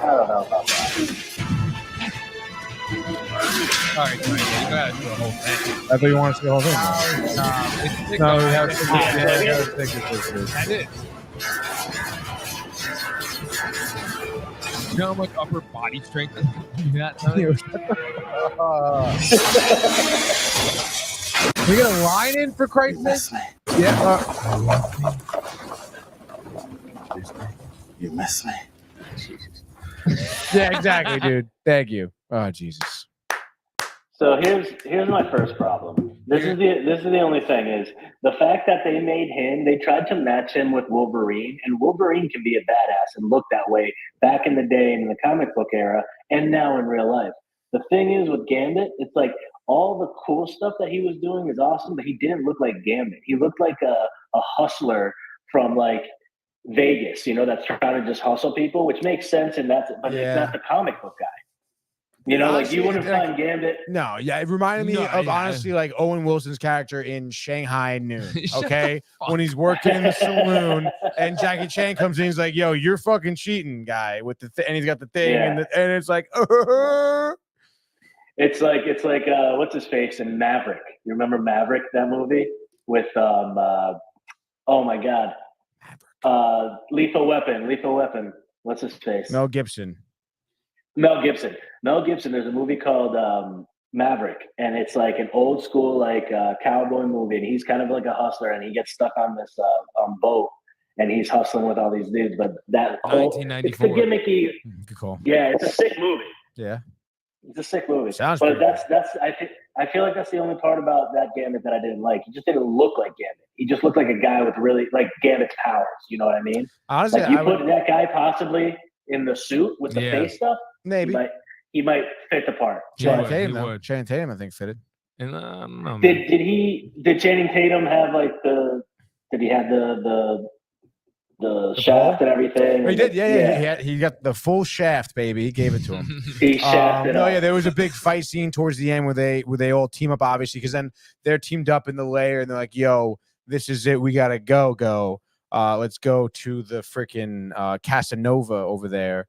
I don't know about that. All right, you gotta do the whole thing. I thought you wanted to see the whole thing. No, we have to stick with this. That is. You know how much upper body strength is that time? We got a line in for Christ's sake? Yeah. You miss me. Yeah, exactly, dude. Thank you. Oh, Jesus. So here's my first problem. This is the only thing is the fact that they made him. They tried to match him with Wolverine, and Wolverine can be a badass and look that way back in the day in the comic book era, and now in real life. The thing is with Gambit, it's like all the cool stuff that he was doing is awesome, but he didn't look like Gambit. He looked like a hustler from like Vegas, you know, that's trying to just hustle people, which makes sense, and it's not the comic book guy. You know, like you wouldn't find Gambit. No, yeah, it reminded me of honestly like Owen Wilson's character in Shanghai Noon. Okay, when he's working in the saloon and Jackie Chan comes in, he's like, "Yo, you're fucking cheating, guy," with the and he's got the thing, and it's like, it's like what's his face in Maverick? You remember Maverick, that movie with oh my god, Lethal Weapon. What's his face? Mel Gibson. There's a movie called Maverick, and it's like an old school like cowboy movie, and he's kind of like a hustler, and he gets stuck on this boat, and he's hustling with all these dudes. But that whole, 1994. it's the gimmicky. Good call. Yeah, it's a sick movie. Yeah, it's a sick movie. Sounds but pretty I feel like that's the only part about that Gambit that I didn't like. He just didn't look like Gambit. He just looked like a guy with really like Gambit's powers. You know what I mean? Honestly, like you put that guy possibly in the suit with the face stuff. Maybe he might fit the part. Channing Tatum, I think, fitted. And I don't know. Did Channing Tatum have like did he have the shaft and everything? He did, yeah. He got the full shaft, baby. He gave it to him. He shafted up. Yeah, there was a big fight scene towards the end where they all team up, obviously, because then they're teamed up in the lair and they're like, "Yo, this is it. We gotta go. Let's go to the freaking Casanova over there."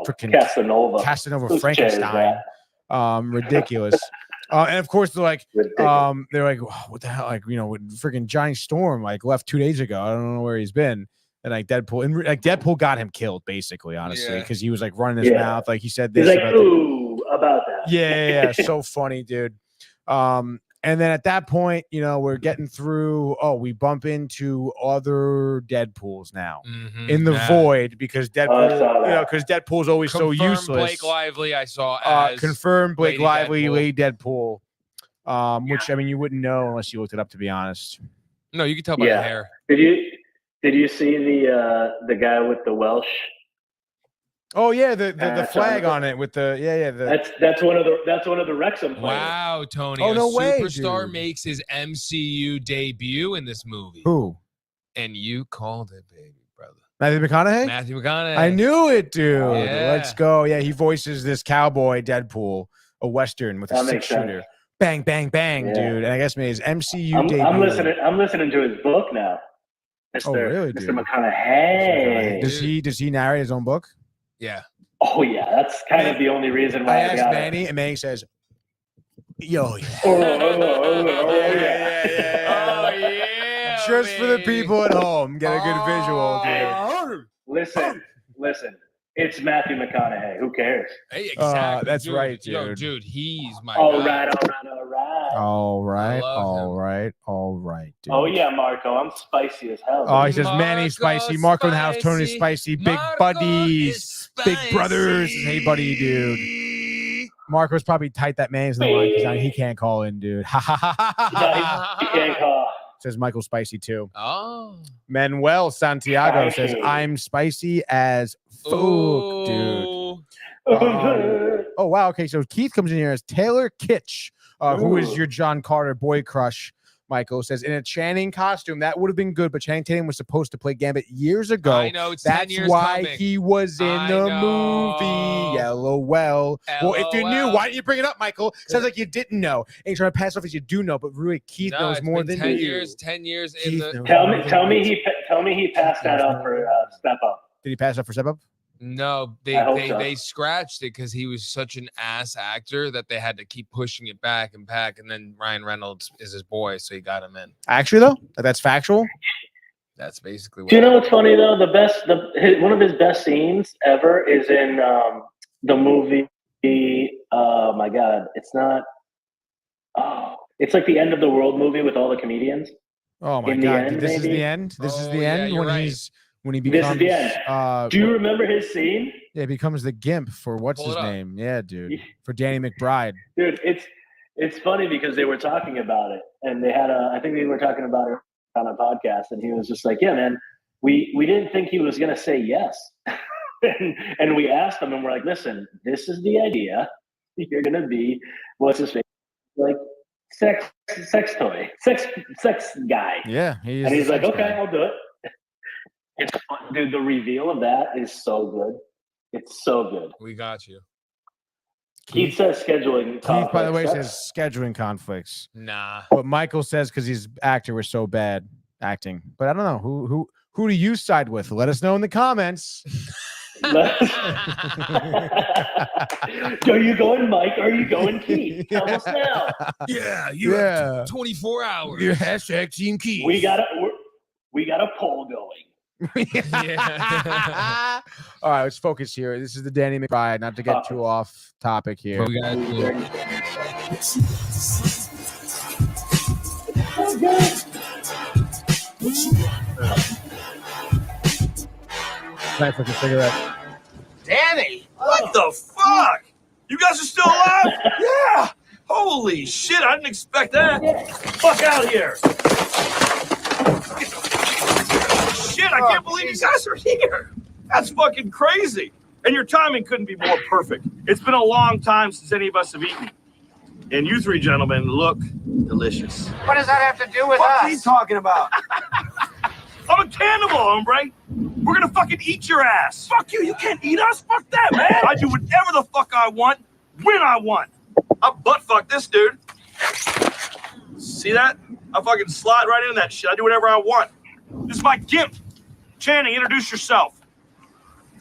Freaking Casanova Frankenstein. Ridiculous. And of course, they're like, Ridiculous. what the hell? Like, freaking Johnny Storm like left 2 days ago. I don't know where he's been. And like Deadpool got him killed, basically, honestly, because he was like running his mouth, like he said this. He's like, ooh, about that. Yeah, so funny, dude. And then at that point, we're getting through. Oh, we bump into other Deadpools now in the void because Deadpool, because Deadpool's always so useless. Blake Lively, I saw as confirmed Blake Lady Lively, Deadpool. Lady Deadpool. Which I mean, you wouldn't know unless you looked it up, to be honest. No, you can tell by the hair. Did you see the guy with the Welsh? Oh yeah, the flag on it with the That's one of the Wrexham players. Wow, Tony. Oh, no way, Superstar dude. makes his MCU debut in this movie. Who? And you called it, baby, brother. Matthew McConaughey? Matthew McConaughey. I knew it, dude. Yeah. Let's go. Yeah, he voices this cowboy Deadpool, a Western with a 6-shooter. Bang, bang, bang, dude. And I guess made his MCU debut. I'm listening to his book now. Oh, really, Mr. dude? McConaughey. Does he narrate his own book? Yeah. Oh yeah, that's kind of the only reason why I I asked got Manny, and Manny says, "Yo, yeah." Oh, yeah. Just for the people at home, get a good visual, dude. Listen. It's Matthew McConaughey. Who cares? Hey, exactly. That's dude, right, Yo, dude. dude, he's my All guy. All right, dude. Oh yeah, Marco, I'm spicy as hell. Oh, he dude. says Manny spicy, Marco in the house, Tony spicy, big Marco buddies, big brothers. Hey, buddy, dude. Marco's probably tight that Manny's in the line because he can't call in, dude. Ha ha ha ha ha. He can't call. Says Michael Spicy too. Oh. Manuel Santiago says Spicy. I'm spicy as fuck, dude. Ooh. Oh wow. Okay, so Keith comes in here as Taylor Kitsch, who is your John Carter boy crush. Michael says in a Channing costume that would have been good, but Channing Tatum was supposed to play Gambit years ago. I know it's 10 That's years why coming. he was in I the know. movie. LOL. Well, if you knew, LOL. why didn't you bring it up, Michael? Sounds like you didn't know. And you're trying to pass off as you do know, but really Keith No, knows it's more been than 10 you. years. 10 years in Keith the. knows Tell more me than you. he passed that up for Step Up. Did he pass up for Step Up? No, I hope so. they scratched it because he was such an ass actor that they had to keep pushing it back and back. And then Ryan Reynolds is his boy, so he got him in. Actually, though, that's factual. That's basically what. Do you know what's funny though? One of his best scenes ever is in the movie. Oh my god, it's not. Oh, it's like the End of the World movie with all the comedians. Oh my In the god, end, this is maybe? the end. This is Oh, the yeah, end you're when right. he This becomes. is the end. Do you remember his scene? Yeah, he becomes the gimp for what's Pull his it up. name? Yeah, dude, for Danny McBride. Dude, it's funny because they were talking about it, and they had I think they were talking about it on a podcast, and he was just like, "Yeah, man, we didn't think he was gonna say yes," and we asked him, and we're like, "Listen, this is the idea. You're gonna be what's his face, like sex guy." Yeah, And he's like, "Okay, I'll do it." It's fun. Dude, the reveal of that is so good. It's so good. We got you. Keith says scheduling. Keith, by the way, conflicts. says scheduling conflicts. Nah. But Michael says because his actor was so bad acting. But I don't know who do you side with? Let us know in the comments. Are you going Mike? Or are you going Keith? Tell us now. Yeah, Yeah. 24 hours. Your hashtag Team Keith. We got a poll going. Yeah. All right, let's focus here. This is the Danny McBride, not to get too off topic here. What we gotta do? Nice looking cigarette. Danny, what the fuck? You guys are still alive? Yeah. Holy shit, I didn't expect that. Fuck out of here. Shit, I can't believe you guys are here. That's fucking crazy. And your timing couldn't be more perfect. It's been a long time since any of us have eaten. And you three gentlemen look delicious. What does that have to do with What us? are you talking about? I'm a cannibal, hombre. We're gonna fucking eat your ass. Fuck you, you can't eat us. Fuck that, man. I do whatever the fuck I want, when I want. I butt fuck this dude. See that? I fucking slide right into that shit. I do whatever I want. This is my gimp. Channing, introduce yourself.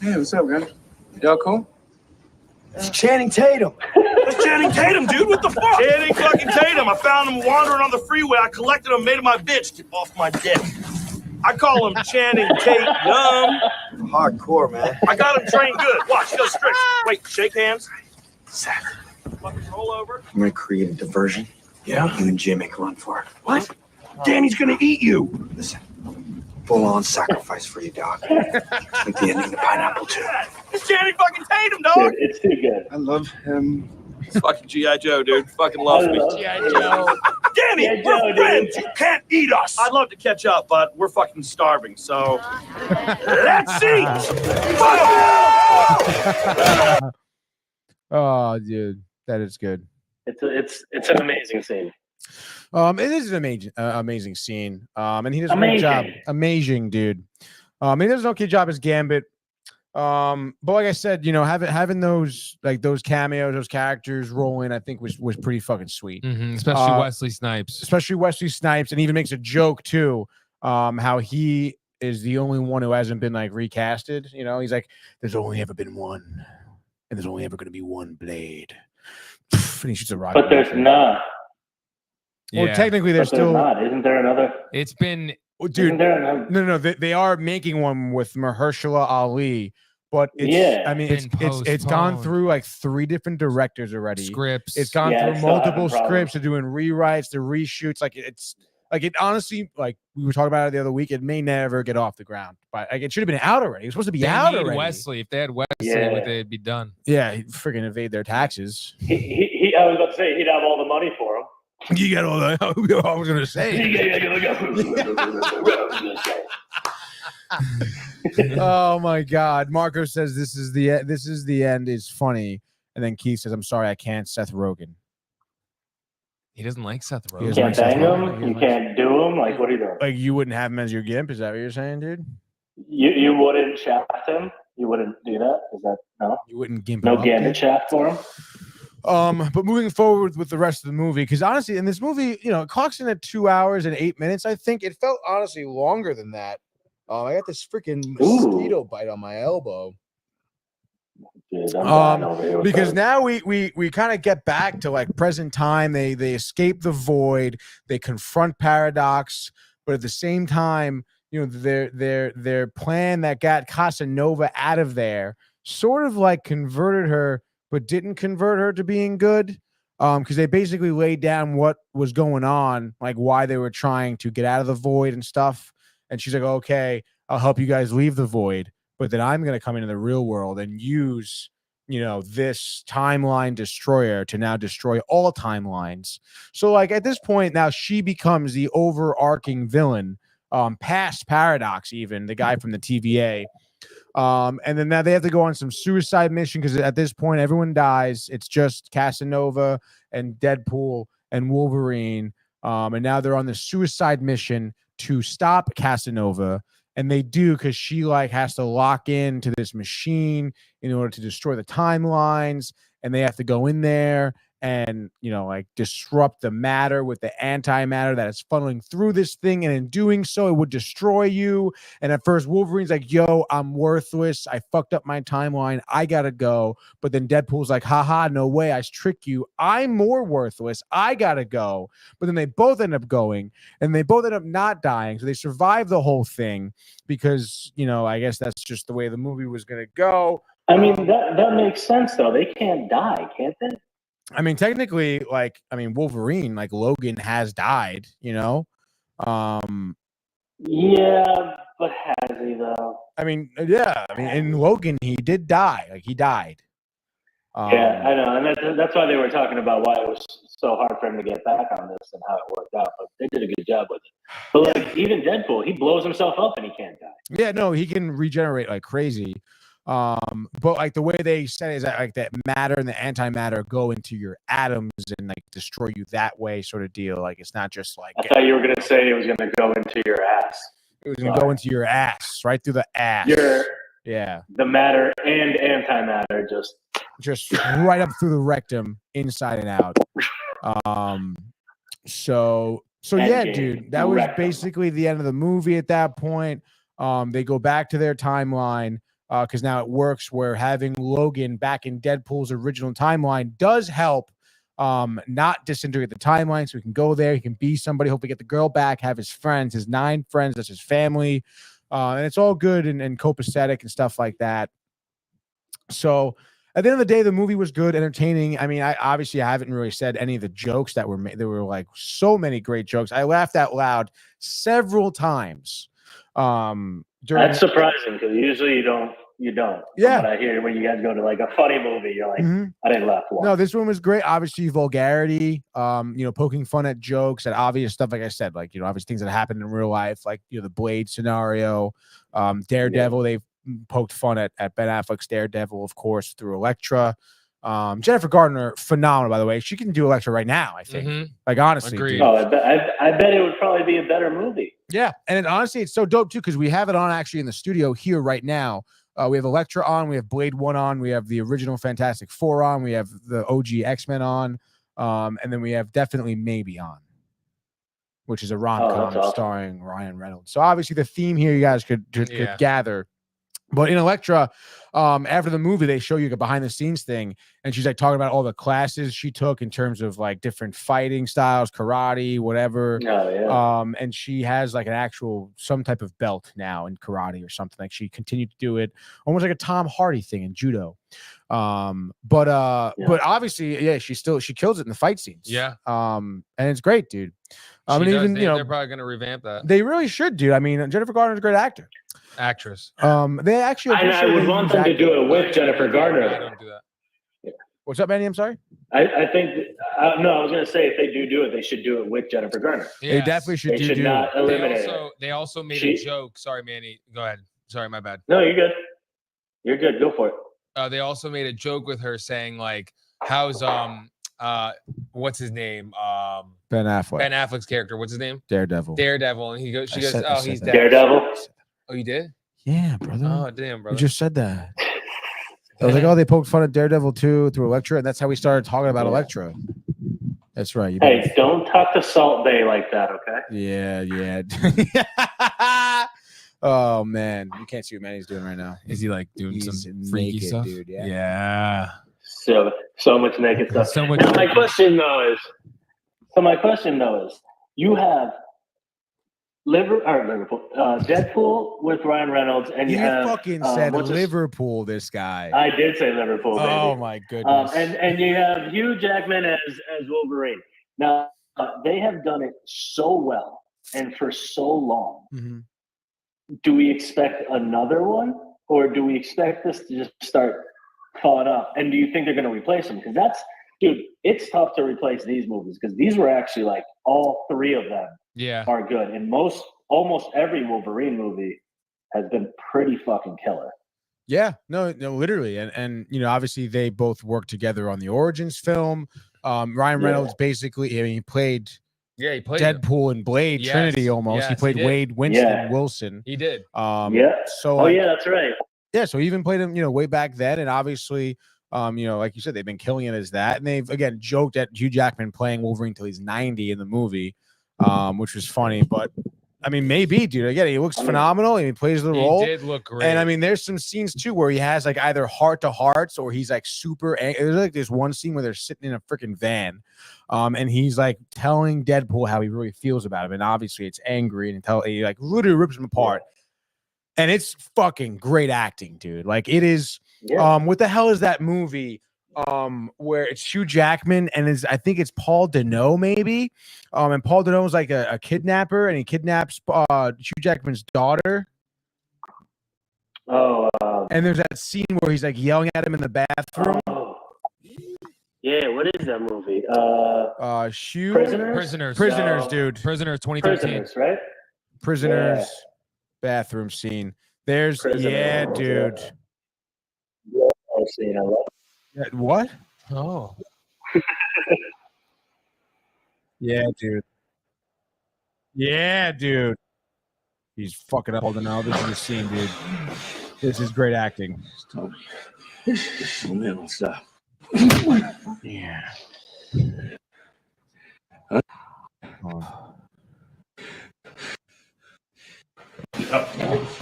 Hey, what's up, guys? Y'all cool? It's Channing Tatum. That's Channing Tatum, dude. What the fuck? Channing fucking Tatum. I found him wandering on the freeway. I collected him, made him my bitch. Get off my dick. I call him Channing Tatum. Hardcore, man. I got him trained good. Watch, he goes strict. Wait, shake hands. Zach, Fucking roll over. I'm gonna create a diversion. Yeah? You and Jay make a run for it. What? Danny's gonna eat you. Listen, full-on sacrifice for you, dog. Like the ending to Pineapple 2. It's Channing fucking Tatum, dog. Dude, it's too good. I love him. It's fucking G.I. Joe, dude. Fucking loves me. G.I. Joe. Danny, G.I. we're Joe, friends. You can't eat us. I'd love to catch up, but we're fucking starving, so let's eat. Oh, dude, that is good. It's an amazing scene. It is an amazing scene. And he does a great job. Amazing, dude. He does an okay job as Gambit. But like I said, you know, having those cameos, those characters rolling, I think was pretty fucking sweet. Especially Wesley Snipes. And even makes a joke too. How he is the only one who hasn't been like recasted. You know, he's like, there's only ever been one, and there's only ever going to be one Blade. And he shoots a rocket. But there's not. Well, Yeah. technically, there's But there's still. not. Isn't there another? It's been Well, Isn't dude, there another? no. They are making one with Mahershala Ali, but it's, Yeah. I mean, Been it's gone postponed. through like 3 different directors already. scripts. It's gone Yeah, through it's still having multiple problems. scripts. They're doing rewrites, the reshoots. Like it honestly, like we were talking about it the other week, it may never get off the ground. But like it should have been out already. It was supposed to be They out need already. Wesley. If they had Wesley Yeah. with it, it'd be done. Yeah, he'd freaking evade their taxes. I was about to say he'd have all the money for him. You got all the. I was gonna say. Oh my God, Marco says this is the end is funny, and then Keith says, "I'm sorry, I can't." Seth Rogen. He doesn't like Seth He You doesn't Rogen. can't like bang Seth him. Rogen. You can't do him. Like, what are you doing? Like you wouldn't have him as your gimp? Is that what you're saying, dude? You wouldn't shaft him. You wouldn't do that. Is that no? You wouldn't gimp him No up, gambit dude? shaft for him. But moving forward with the rest of the movie, because honestly, in this movie, you know, it clocks in at 2 hours and 8 minutes. I think it felt honestly longer than that. I got this freaking mosquito bite on my elbow. Dude, I'm dying over here with Because those. now we kind of get back to like present time. They escape the void. They confront Paradox, but at the same time, you know, their plan that got Casanova out of there sort of like converted her, but didn't convert her to being good. Because they basically laid down what was going on, like why they were trying to get out of the void and stuff. And she's like, okay, I'll help you guys leave the void, but then I'm going to come into the real world and use, you know, this timeline destroyer to now destroy all timelines. So like at this point now she becomes the overarching villain, past Paradox, even the guy from the TVA. And then now they have to go on some suicide mission because at this point everyone dies. It's just Casanova and Deadpool and Wolverine. And now they're on the suicide mission to stop Casanova. And they do because she like has to lock into this machine in order to destroy the timelines. And they have to go in there and, you know, like disrupt the matter with the antimatter that is funneling through this thing. And in doing so, it would destroy you. And at first, Wolverine's like, yo, I'm worthless. I fucked up my timeline. I gotta go. But then Deadpool's like, haha, no way. I tricked you. I'm more worthless. I gotta go. But then they both end up going and they both end up not dying. So they survive the whole thing because, you know, I guess that's just the way the movie was gonna go. I mean, that makes sense though. They can't die, can't they? I mean, technically, like, I mean, Wolverine, like Logan has died, you know? Yeah, but has he though? I mean, yeah, I mean, in Logan, he did die. Like, he died. Yeah, I know. And that's why they were talking about why it was so hard for him to get back on this and how it worked out. But they did a good job with it. But like, even Deadpool, he blows himself up and he can't die. Yeah, no, he can regenerate like crazy. But like the way they said it is that like that matter and the antimatter go into your atoms and like destroy you that way, sort of deal. Like it's not just like I thought you were gonna say it was gonna go into your ass. it was gonna go into your ass, right through the ass. Yeah, The matter and antimatter just right up through the rectum, inside and out. So yeah, Endgame. dude, that was Rectum. basically the end of the movie at that point. They go back to their timeline. because now it works where having Logan back in Deadpool's original timeline does help not disintegrate the timeline, so he can go there, he can be somebody, hopefully get the girl back, have his friends, his 9 friends, that's his family, and it's all good and copacetic and stuff like that. So at the end of the day, the movie was good, entertaining. I mean, I haven't really said any of the jokes that were made. There were like so many great jokes. I laughed out loud several times. That's surprising because usually you don't. Yeah. But I hear when you guys go to like a funny movie, you're like, I didn't laugh once. No, this one was great. Obviously, vulgarity, poking fun at jokes, at obvious stuff. Like I said, like, obvious things that happened in real life, like, the Blade scenario, Daredevil. They've poked fun at Ben Affleck's Daredevil, of course, through Elektra. Jennifer Gardner, phenomenal, by the way. She can do Elektra right now, I think. Like, honestly. Agreed. Oh, I bet it would probably be a better movie. Yeah. And honestly, it's so dope, too, because we have it on actually in the studio here right now. We have Elektra on, we have Blade 1 on, we have the original Fantastic Four on, we have the OG X-Men on, and then we have Definitely Maybe on, which is a rom-com starring Ryan Reynolds. So obviously the theme here you guys could gather. But in Elektra, after the movie, they show you a behind-the-scenes thing, and she's like talking about all the classes she took in terms of like different fighting styles, karate, whatever. Oh, yeah. And she has like some type of belt now in karate or something. Like she continued to do it, almost like a Tom Hardy thing in judo. But obviously, she kills it in the fight scenes. Yeah. And it's great, dude. They're probably gonna revamp that. They really should, dude. I mean, Jennifer Garner's a great Actress. They actually. I would want them to do it with Jennifer Gardner. I don't do that. What's up, Manny? I'm sorry. I think no. I was going to say if they do it, they should do it with Jennifer Gardner. Yes. They definitely should. They should not eliminate it. They also made a joke. Sorry, Manny. Go ahead. Sorry, my bad. No, you're good. You're good. Go for it. They also made a joke with her saying like, "How's what's his name? Ben Affleck. Ben Affleck's character. What's his name? Daredevil. And she goes, "Oh, he's dead." Daredevil. Oh, you did? Yeah, brother. Oh, damn, brother. You just said that. I was like, they poked fun at Daredevil too through Elektra, and that's how we started talking about Elektra. That's right. Hey, don't talk to Salt Bay like that, okay? Yeah. Oh man, you can't see what Manny's doing right now. Is he like doing some freaky naked, stuff? dude? Yeah. So much naked stuff. So much. Now, my question though is, you have Liverpool, Deadpool with Ryan Reynolds, and you have fucking said Liverpool. This guy. I did say Liverpool. Baby. Oh my goodness. And you have Hugh Jackman as Wolverine. Now they have done it so well and for so long. Mm-hmm. Do we expect another one, or do we expect this to just start falling off? And do you think they're going to replace them? Because it's tough to replace these movies because these were actually like all 3 of them. Are good, and almost every Wolverine movie has been pretty fucking killer. Yeah, no, literally, and obviously they both worked together on the Origins film. Ryan Reynolds basically, he played Deadpool and Blade Trinity almost. Yes, he played Wade Wilson. He did. So that's right. Yeah, so he even played him, way back then, and obviously. Like you said, they've been killing it as that, and they've again joked at Hugh Jackman playing Wolverine till he's 90 in the movie, which was funny. But I mean, maybe, dude. Again, he looks phenomenal, and he plays the role. He did look great. And I mean, there's some scenes too where he has like either heart to hearts or he's like super. There's like this one scene where they're sitting in a freaking van, and he's like telling Deadpool how he really feels about him, and obviously it's angry, and he like literally rips him apart, and it's fucking great acting, dude. Like it is. Yeah. What the hell is that movie? Where it's Hugh Jackman and I think it's Paul Dano maybe. And Paul Dano is like a kidnapper, and he kidnaps Hugh Jackman's daughter. Oh. And there's that scene where he's like yelling at him in the bathroom. Oh. Yeah, what is that movie? Prisoners, dude. Prisoners 2013. Prisoners, right? Prisoners bathroom scene. There's dude. I've seen it. What? Oh. Yeah, dude. He's fucking up all the now. This is the scene, dude. This is great acting. Man, stop. Yeah.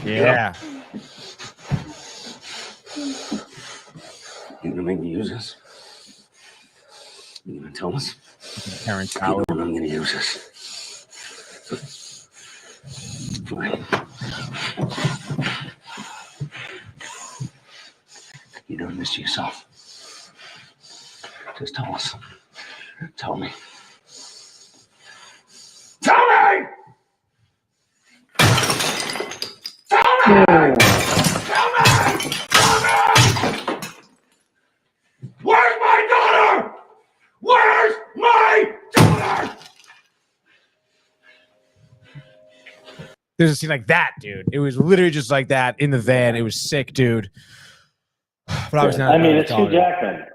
Yeah. You gonna make me use this? You gonna tell us? Terrence You know Howard. when I'm gonna use this. Fine. You doing this to yourself? Just tell us. Tell me. Tell me! Tell me! Tell me! Tell me! Where's my daughter? Where's my daughter? There's a scene like that, dude. It was literally just like that in the van. It was sick, dude. But obviously not. I mean, it's Hugh Jackman.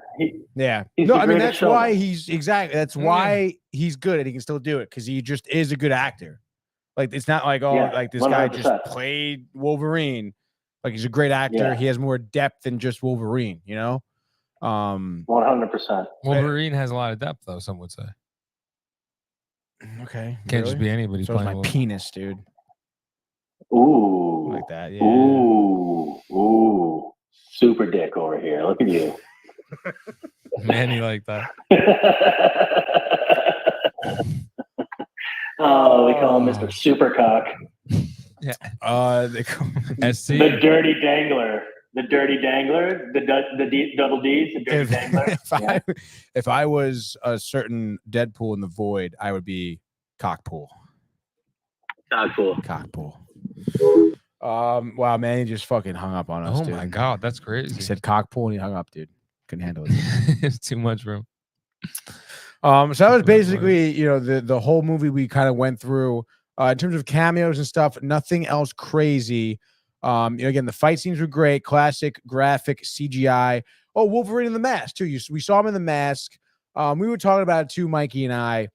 Yeah. He's No, the I mean greatest that's why showman. he's exactly. That's why he's good and he can still do it because he just is a good actor. Like it's not like Yeah, like this guy just 100%. played Wolverine. Like he's a great actor. Yeah. He has more depth than just Wolverine. 100%. Wolverine has a lot of depth, though. Some would say Okay. can't just be anybody So is my playing. penis, dude. Ooh. Like that. Yeah. Ooh. Super dick over here. Look at you. Manny like that. Oh, we call him Mr. Supercock. Yeah. They call SC. The dirty dangler. The dirty dangler. The double D's. The dirty dangler. If I was a certain Deadpool in the void, I would be Cockpool. Cockpool. Wow, man, he just fucking hung up on us. Oh dude. my god, that's He crazy. said Cockpool and he hung up, dude. Couldn't handle it. It's too much room. So that was That's basically, the whole movie we kind of went through. In terms of cameos and stuff, nothing else crazy. Again, the fight scenes were great, classic graphic CGI. Oh, Wolverine in the mask too. We saw him in the mask. We were talking about it too, Mikey and I.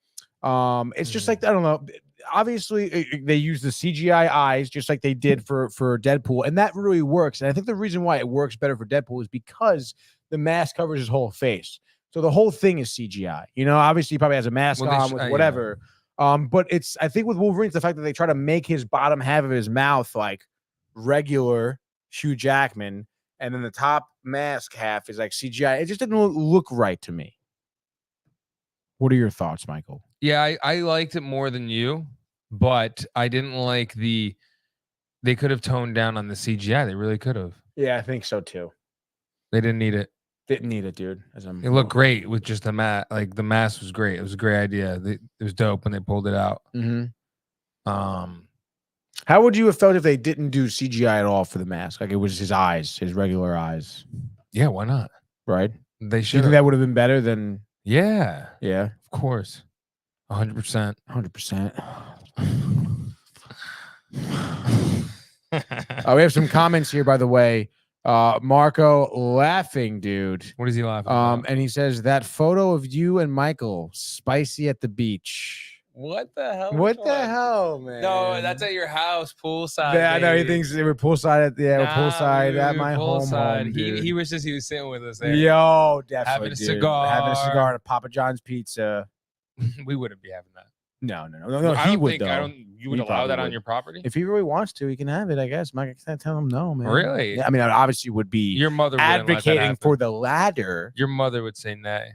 It's just like I don't know. Obviously, they use the CGI eyes just like they did for Deadpool, and that really works. And I think the reason why it works better for Deadpool is because the mask covers his whole face. So the whole thing is CGI. Obviously he probably has a mask on with whatever. But I think with Wolverine, it's the fact that they try to make his bottom half of his mouth like regular Hugh Jackman, and then the top mask half is like CGI. It just didn't look right to me. What are your thoughts, Michael? Yeah, I liked it more than you, but I didn't like they could have toned down on the CGI. They really could have. Yeah, I think so too. They didn't need it. Didn't need it, dude. It looked great with just the mask. Like the mask was great. It was a great idea. It was dope when they pulled it out. Mm-hmm. How would you have felt if they didn't do CGI at all for the mask? Like it was his eyes, his regular eyes. Yeah, why not? Right? They You should. think that would have been better than? Yeah, Yeah, of course, 100%. 100%. We have some comments here, by the way. Marco laughing, dude. What is he laughing about? And he says that photo of you and Michael spicy at the beach. What the hell? What the hell, man? No, that's at your house, poolside. Yeah, I know. He baby. thinks they were poolside at Nah, at we my were home. He wishes he was sitting with us there. Yo, definitely. Having a dude. cigar. Having a cigar and a Papa John's pizza. We wouldn't be having that. No. I He don't would think, though. You would He allow that probably on would. your property? If he really wants to, he can have it. I guess. Mike, I can't tell him no, man. Really? Yeah, I mean, I obviously would be Your mother wouldn't let that advocating happen. for the latter. Your mother would say nay.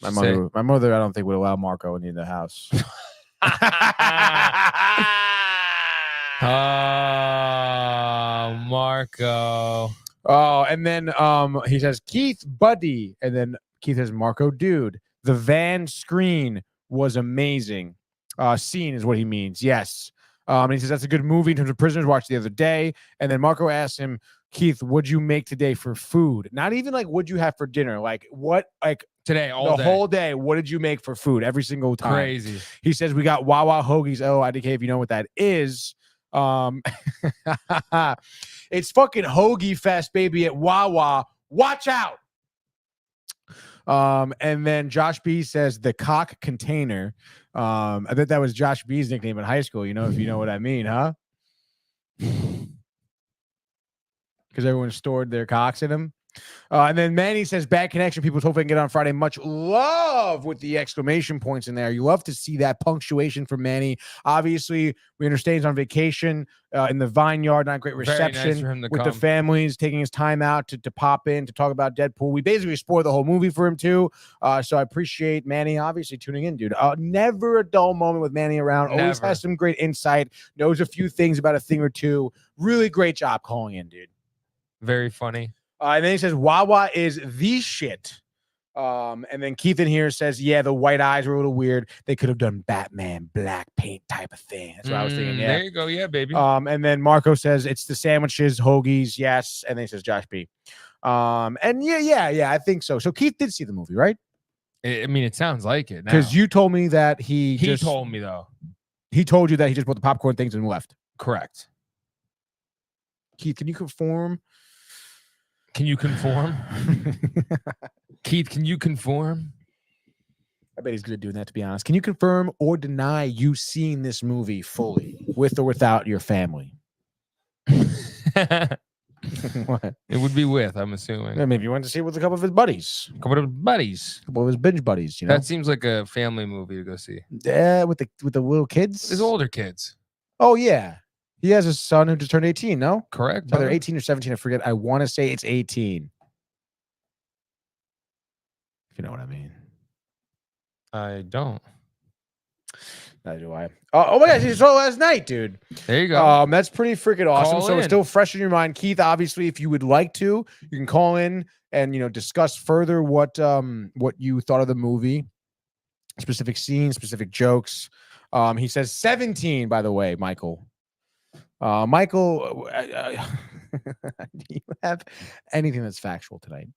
My mother, I don't think would allow Marco into the house. Oh, Marco. Oh, and then he says Keith Buddy, and then Keith says Marco dude. The van screen was amazing. Scene is what he means. Yes. And he says that's a good movie in terms of Prisoners. Watched the other day, and then Marco asks him, Keith, what'd you make today for food? Not even like what'd you have for dinner. Like what? Like Today, all the day. whole day. What did you make for food every single time? Crazy. He says we got Wawa hoagies. Oh, IDK, if you know what that is. It's fucking hoagie fest, baby, at Wawa. Watch out. And then Josh B says the cock container. I bet that was Josh B's nickname in high school, if you know what I mean, huh? Because everyone stored their cocks in them. And then Manny says, bad connection. People hopefully can get on Friday. Much love with the exclamation points in there. You love to see that punctuation from Manny. Obviously, we understand he's on vacation in the Vineyard. Not great Very nice reception for him to with the come. families, taking his time out to pop in to talk about Deadpool. We basically spoiled the whole movie for him, too. So I appreciate Manny obviously tuning in, dude. Never a dull moment with Manny around. Always Never. has some great insight. Knows a few things about a thing or two. Really great job calling in, dude. Very funny. And then he says, Wawa is the shit. And then Keith in here says, yeah, the white eyes were a little weird. They could have done Batman black paint type of thing. That's what I was thinking. Yeah. There you go. Yeah, baby. And then Marco says, it's the sandwiches, hoagies. Yes. And then he says, Josh B. And yeah, I think so. So Keith did see the movie, right? I mean, it sounds like it. Because you told me that he told me, though. He told you that he just bought the popcorn things and left. Correct. Keith, can you conform? Can you conform? Keith, can you conform? I bet he's good at doing that, to be honest. Can you confirm or deny you seeing this movie fully, with or without your family? What? It would be with, I'm assuming. Yeah, maybe you went to see it with a couple of his buddies, A couple of buddies. a couple of his binge buddies. You know, That seems like a family movie to go see. yeah, with the little kids. His older kids. Oh yeah, he has a son who just turned 18. No, Correct. it's either brother? 18 or 17. I forget. I want to say it's 18. If you know what I mean. I don't. Neither do I. Oh my gosh, he saw it last night, dude. There you go. That's pretty freaking awesome. Call So it's in. still fresh in your mind, Keith. Obviously, if you would like to, you can call in and discuss further what you thought of the movie, specific scenes, specific jokes. He says 17, by the way, Michael. Michael, do you have anything that's factual tonight?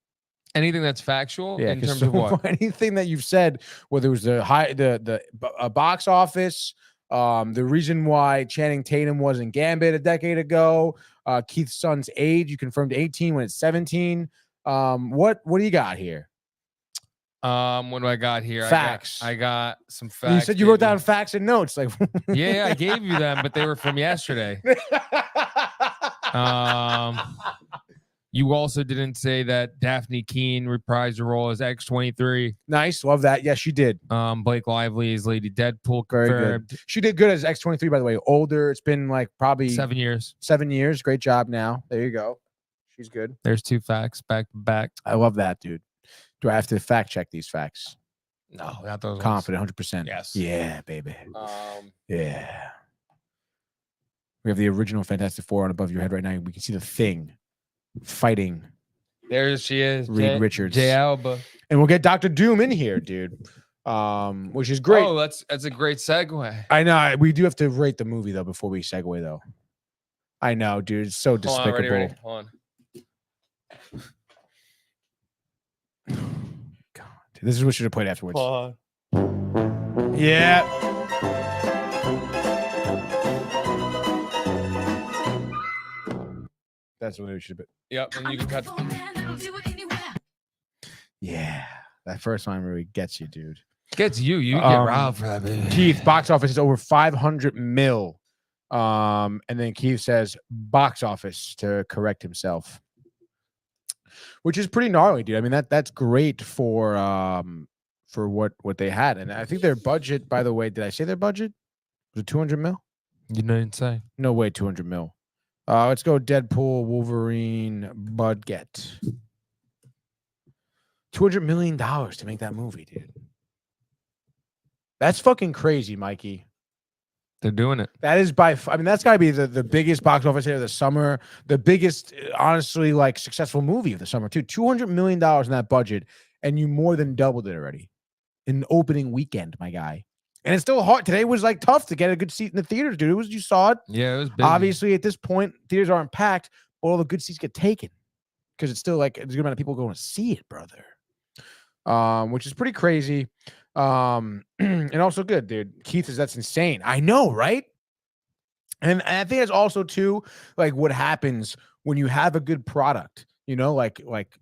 Anything that's factual Yeah, in 'cause terms of what? anything that you've said, whether it was the box office, the reason why Channing Tatum was in Gambit a decade ago, Keith's son's age, you confirmed 18 when it's 17. What do you got here? What do I got here? Facts. I got some facts. You said you wrote baby. down facts and notes, like Yeah, I gave you them, but they were from yesterday. You also didn't say that Daphne Keane reprised her role as X-23. Nice, love that. Yes, she did. Blake Lively is Lady Deadpool. Very Confirmed. good. She did good as X-23, by the way. Older. It's been like probably 7 years. 7 years. Great job now. There you go. She's good. There's 2 facts back to back. I love that, dude. Do I have to fact check these facts? No, not those. Confident, 100%. Yes. Yeah, baby. Ones. Yeah. We have the original Fantastic Four on above your head right now. We can see the Thing fighting There she is. Reed Richards. J Alba. And we'll get Dr. Doom in here, dude. Which is great. Oh, that's a great segue. I know. We do have to rate the movie though before we segue though. I know, dude. It's so Hold despicable. on, ready. Hold God, dude, this is what should have played afterwards. on. Yeah. That's what it should have been. Yep, and you can cut. Yeah. That first line really gets you, dude. Gets you. You get robbed for that, baby. Keith, box office is over 500 mil. And then Keith says box office to correct himself, which is pretty gnarly, dude. I mean, that's great for what they had. And I think their budget, by the way, did I say their budget? Was it 200 mil? You didn't say. No way, 200 mil. Let's go Deadpool, Wolverine, budget. $200 million to make that movie, dude. That's fucking crazy, Mikey. They're doing it. That is I mean, that's got to be the biggest box office hit of the summer. The biggest, honestly, like successful movie of the summer, too. $200 million in that budget, and you more than doubled it already in opening weekend, my guy. And it's still hard. Today was like tough to get a good seat in the theaters, dude. It was, you saw it. Yeah, it was busy. Obviously, at this point, theaters aren't packed, but all the good seats get taken because it's still like there's a good amount of people going to see it, brother. Which is pretty crazy. And also good, dude. Keith says that's insane. I know, right? And I think it's also too like what happens when you have a good product, like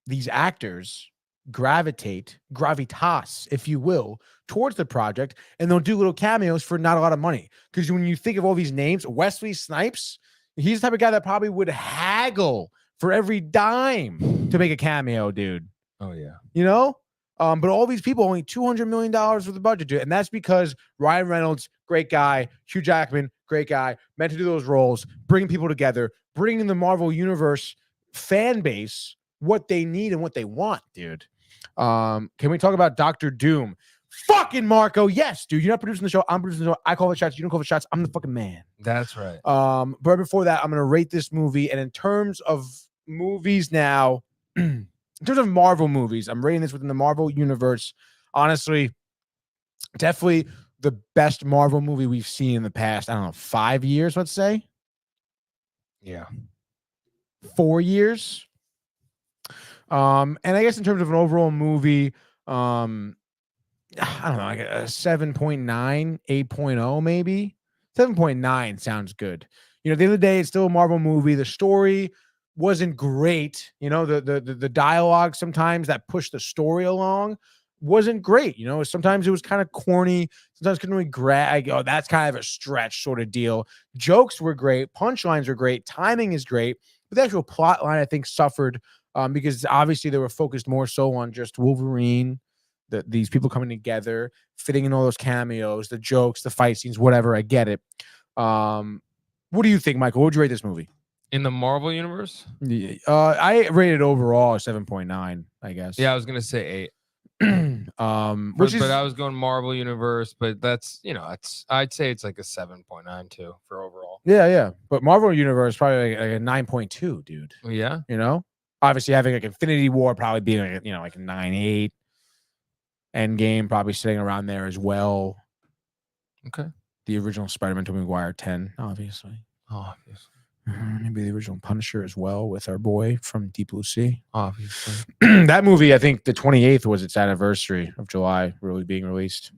these actors gravitas, if you will, towards the project, and they'll do little cameos for not a lot of money. Because when you think of all these names, Wesley Snipes, he's the type of guy that probably would haggle for every dime to make a cameo, dude. Oh yeah. You know? But all these people only $200 million with the budget to it. And that's because Ryan Reynolds, great guy, Hugh Jackman, great guy, meant to do those roles, bringing people together, bringing the Marvel Universe fan base what they need and what they want, dude. Can we talk about Dr. Doom? Fucking Marco, yes, dude. You're not producing the show. I'm producing the show. I call the shots. You don't call the shots. I'm the fucking man. That's right. But before that, I'm gonna rate this movie. And in terms of movies now, in terms of Marvel movies, I'm rating this within the Marvel universe. Honestly, definitely the best Marvel movie we've seen in the past, I don't know, 5 years, let's say. Yeah. 4 years. And I guess in terms of an overall movie, I don't know, like a 7.9, 8.0 maybe. 7.9 sounds good. At the end of the day, it's still a Marvel movie. The story wasn't great. The dialogue sometimes that pushed the story along wasn't great. Sometimes it was kind of corny. Sometimes couldn't really grab. Oh, that's kind of a stretch sort of deal. Jokes were great. Punchlines were great. Timing is great. But the actual plot line, I think, suffered because obviously they were focused more so on just Wolverine, these people coming together, fitting in all those cameos, the jokes, the fight scenes, whatever. I get it. What do you think, Michael? What would you rate this movie? In the Marvel universe? I rated overall 7.9, I guess. Yeah, I was gonna say 8. Which is, but I was going Marvel universe, but that's I'd say it's like a 7.9 too for overall. yeah. But Marvel Universe probably like a 9.2, dude. Yeah. Obviously having like Infinity War probably being like a 9.8. Endgame probably sitting around there as well. Okay. The original Spider-Man Tobey Maguire 10, obviously. Obviously. Maybe the original Punisher as well with our boy from Deep Blue Sea. Obviously. That movie, I think the 28th was its anniversary of July really being released.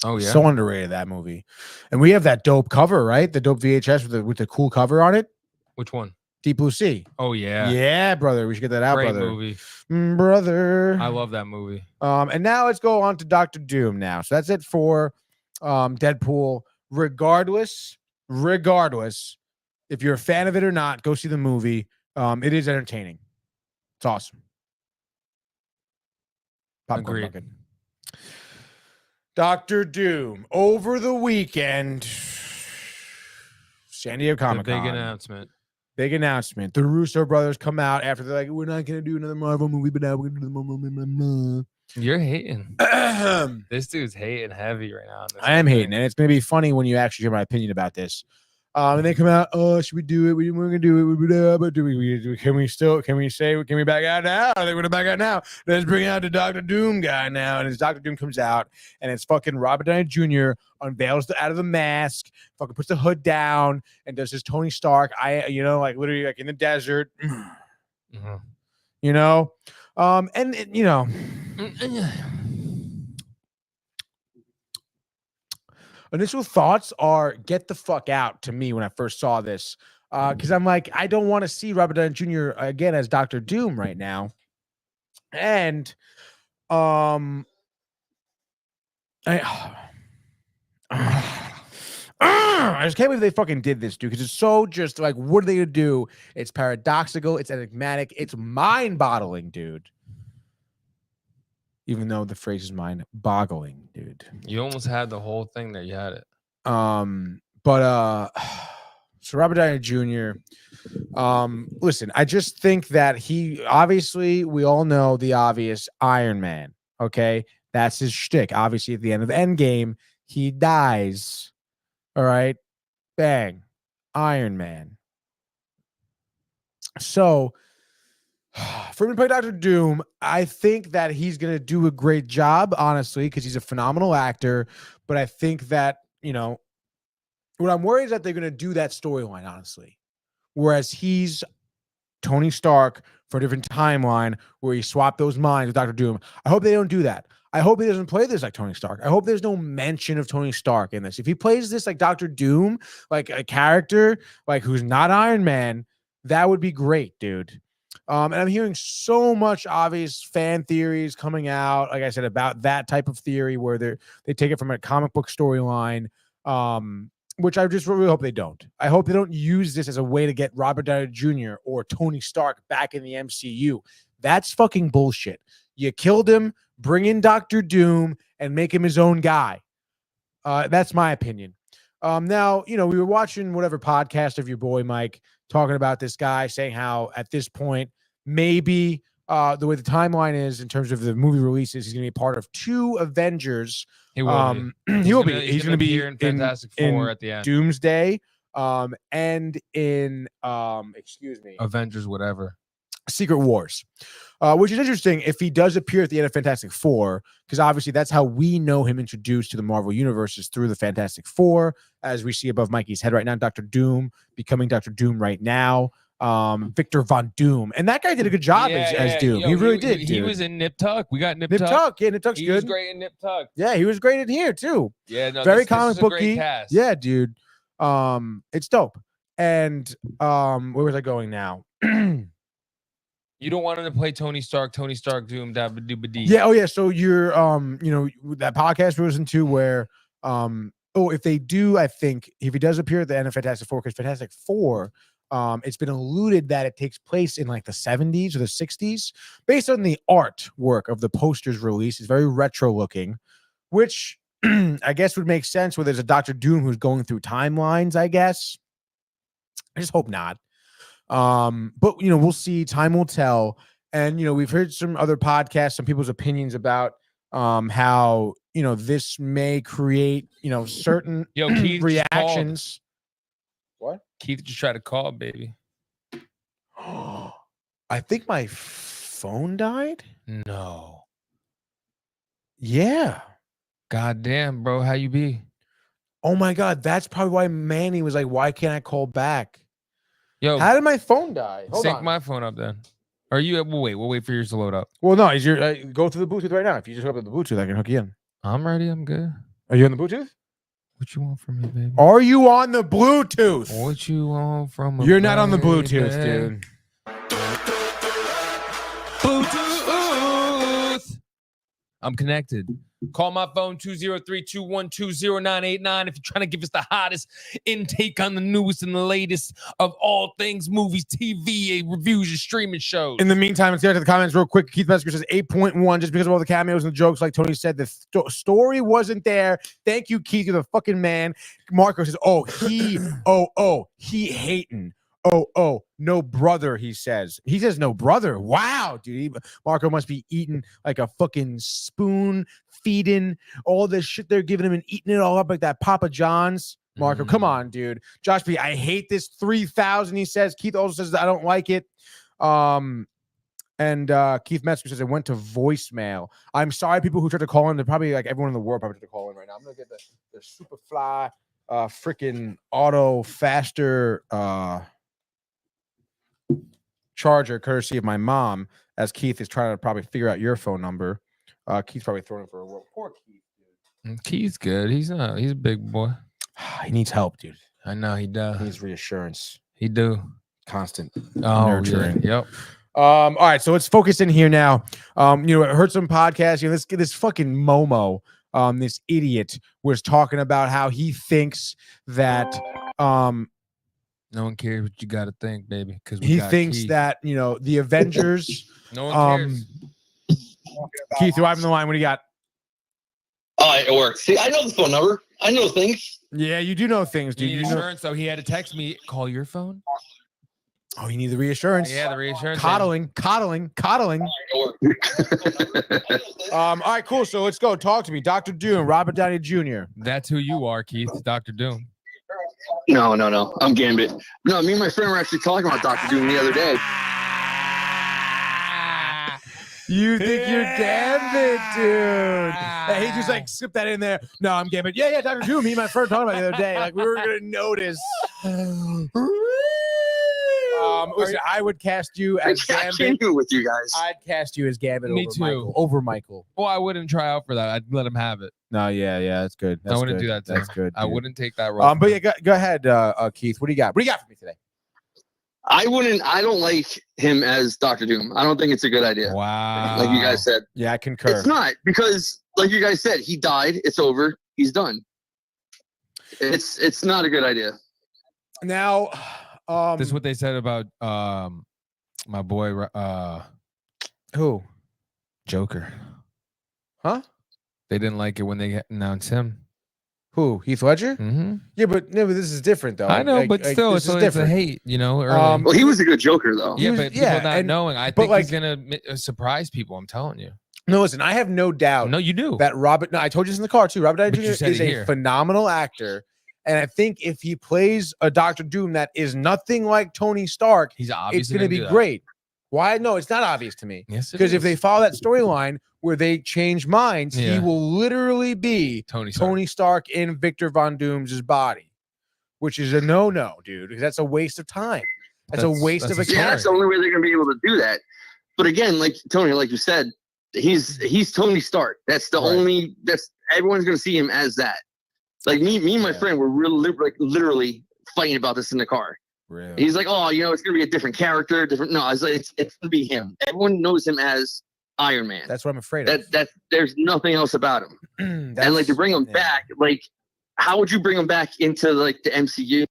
Oh yeah. So underrated, that movie. And we have that dope cover, right? The dope VHS with the cool cover on it. Which one? Deep Blue Sea. Oh yeah. Yeah, brother. We should get that out, Great brother. movie. Brother. I love that movie. And now let's go on to Dr. Doom now. So that's it for Deadpool. Regardless, if you're a fan of it or not, go see the movie. It is entertaining. It's awesome. Popcorn Agreed. bucket. Dr. Doom over the weekend. San Diego Comic Con. Big announcement. Big announcement. The Russo brothers come out after they're like, we're not going to do another Marvel movie, but now we're going to do the Marvel movie. You're hating. This dude's hating heavy right now. I am hating, and it's going to be funny when you actually hear my opinion about this. And they come out, oh, should we do it? We're going to do it. But can we back out now? I think we're going to back out now. Let's bring out the Dr. Doom guy now. And as Dr. Doom comes out, and it's fucking Robert Downey Jr. unveils out of the mask, fucking puts the hood down, and does his Tony Stark, literally like in the desert. Mm-hmm. Initial thoughts are get the fuck out to me when I first saw this. Because I'm like, I don't want to see Robert Downey Jr. again as Dr. Doom right now. And I just can't believe they fucking did this, dude. Because it's so just like, what are they gonna do? It's paradoxical, it's enigmatic, it's mind-boggling, dude. Even though the phrase is mind-boggling, dude. You almost had the whole thing there. You had it. So Robert Downey Jr. Listen, I just think that he obviously, we all know the obvious, Iron Man. Okay, that's his shtick. Obviously, at the end of the Endgame, he dies. All right, bang, Iron Man. So for him to play Dr. Doom, I think that he's going to do a great job, honestly, because he's a phenomenal actor. But I think that, what I'm worried is that they're going to do that storyline, honestly. Whereas he's Tony Stark for a different timeline where he swapped those minds with Dr. Doom. I hope they don't do that. I hope he doesn't play this like Tony Stark. I hope there's no mention of Tony Stark in this. If he plays this like Dr. Doom, like a character like who's not Iron Man, that would be great, dude. And I'm hearing so much obvious fan theories coming out, like I said, about that type of theory where they take it from a comic book storyline. which I just really hope they don't. I hope they don't use this as a way to get Robert Downey Jr. or Tony Stark back in the MCU. That's fucking bullshit. You killed him, bring in Doctor Doom, and make him his own guy. That's my opinion. Now, we were watching whatever podcast of your boy Mike talking about this guy, saying how at this point, maybe the way the timeline is in terms of the movie releases, he's going to be part of 2 Avengers. He will be. He will be. He's going to be here in Fantastic Four at the end. Doomsday, and in Avengers, whatever. Secret Wars, which is interesting if he does appear at the end of Fantastic Four, because obviously that's how we know him introduced to the Marvel Universe is through the Fantastic Four, as we see above Mikey's head right now, Dr. Doom becoming Dr. Doom right now, Victor Von Doom, and that guy did a good job as Doom. He really did. He was in Nip Tuck. We got Nip Tuck. Tuck. Yeah, Nip Tuck's He good. was great in Nip Tuck. Yeah, he was great in here too. Yeah, no, very this comic is a great booky. cast. Yeah, dude. It's dope. And where was I going now? You don't want him to play Tony Stark, Doom, da-ba-doo-ba-dee. Yeah. Oh, yeah. So you're, that podcast we listened to where, if they do, I think if he does appear at the end of Fantastic Four, because Fantastic Four, it's been alluded that it takes place in like the 70s or the 60s, based on the artwork of the posters released. It's very retro looking, which I guess would make sense where there's a Dr. Doom who's going through timelines, I guess. I just hope not. But we'll see. Time will tell. And we've heard some other podcasts, some people's opinions about how this may create certain Keith reactions. What? Keith just tried to call, baby. I think my phone died. No. Yeah. God damn, bro. How you be? Oh my God. That's probably why Manny was like, why can't I call back? Yo, how did my phone die? Sync my phone up then. Are you? We'll wait for yours to load up. Well, no, is your go to the Bluetooth right now. If you just hook up the Bluetooth, I can hook you in. I'm ready. I'm good. Are you on the Bluetooth? What you want from me, baby? Are you on the Bluetooth? What you want from me? You're not on the Bluetooth, dude. Bluetooth. I'm connected. Call my phone 203-212-0989 if you're trying to give us the hottest intake on the newest and the latest of all things movies, TV, reviews, and streaming shows. In the meantime, let's get to the comments real quick. Keith Mesker says 8.1 just because of all the cameos and the jokes. Like Tony said, the story wasn't there. Thank you, Keith. You're the fucking man. Marco says, he hating. No brother, he says. He says no brother. Wow, dude. Marco must be eating like a fucking spoon, feeding all this shit they're giving him and eating it all up like that Papa John's. Marco, come on, dude. Josh B, I hate this 3,000, he says. Keith also says I don't like it. And Keith Metzger says it went to voicemail. I'm sorry, people who tried to call in. They're probably like everyone in the world probably tried to call in right now. I'm gonna get the Superfly freaking auto faster charger courtesy of my mom, as Keith is trying to probably figure out your phone number. Keith's probably throwing it for a roll. Poor Keith, dude. Keith's good. He's a big boy. He needs help, dude. I know he does. He needs reassurance. He do. Constant nurturing. Yeah. Yep. All right, so let's focus in here now. I heard some podcasts. This fucking Momo, this idiot, was talking about how he thinks that no one cares what you got to think, baby. Because he thinks that the Avengers. No one cares. Keith, you have in the line. What do you got? Oh, it works. See, I know the phone number. I know things. Yeah, you do know things, dude. You need insurance, so he had to text me. Call your phone. Oh, you need the reassurance. Yeah, the reassurance. Coddling. All right, cool. So let's go. Talk to me. Dr. Doom, Robert Downey Jr. That's who you are, Keith. Dr. Doom. No. I'm Gambit. No, me and my friend were actually talking about Dr. Doom the other day. You think you're Gambit, dude. He just like slipped that in there. No, I'm Gambit. Yeah, Dr. Doom. Me and my friend talking about it the other day. Like we were going to notice. Listen, I would cast you as Gambit. With you guys. I'd cast you as Gambit Me too. Over Michael. Well, I wouldn't try out for that. I'd let him have it. No, yeah, that's good. I wouldn't do that. That's good. I wouldn't take that role. But yeah, go ahead, Keith. What do you got? What do you got for me today? I don't like him as Dr. Doom. I don't think it's a good idea. Wow. Like you guys said. Yeah, I concur. It's not, because like you guys said, he died. It's over. He's done. It's not a good idea. Now, This is what they said about my boy who? Joker. Huh? They didn't like it when they announced him. Who? Heath Ledger? Mm-hmm. Yeah, but this is different though. I know, but still, this it's a hate, you know. Early. Well, he was a good Joker though. Yeah, was- but yeah, people not and- knowing, I but think like- he's gonna surprise people. I'm telling you. No, listen, I have no doubt No, you do. that Robert. No, I told you this in the car too. Robert Downey But you Jr. said is it a here. phenomenal actor, and I think if he plays a Doctor Doom that is nothing like Tony Stark, He's it's obviously going to be do that. great. Why? No, it's not obvious to me. Yes, it Because if is. they follow that storyline where they change minds, he Yeah. will literally be Tony Stark. Tony Stark in Victor Von Doom's body, which is a no-no, dude. Because that's a waste of time. That's a waste of a that's a Yeah, character. that's the only way they're gonna be able to do that. But again, like Tony, like you said, he's Tony Stark. That's the Right. that's everyone's gonna see him as that. Like me and my Yeah. friend were really like literally fighting about this in the car. Really? He's like, oh, it's gonna be a different character, different. No, I was like, it's gonna be him. Everyone knows him as Iron Man. That's what I'm afraid of. That there's nothing else about him. And like to bring him back, like how would you bring him back into like the MCU?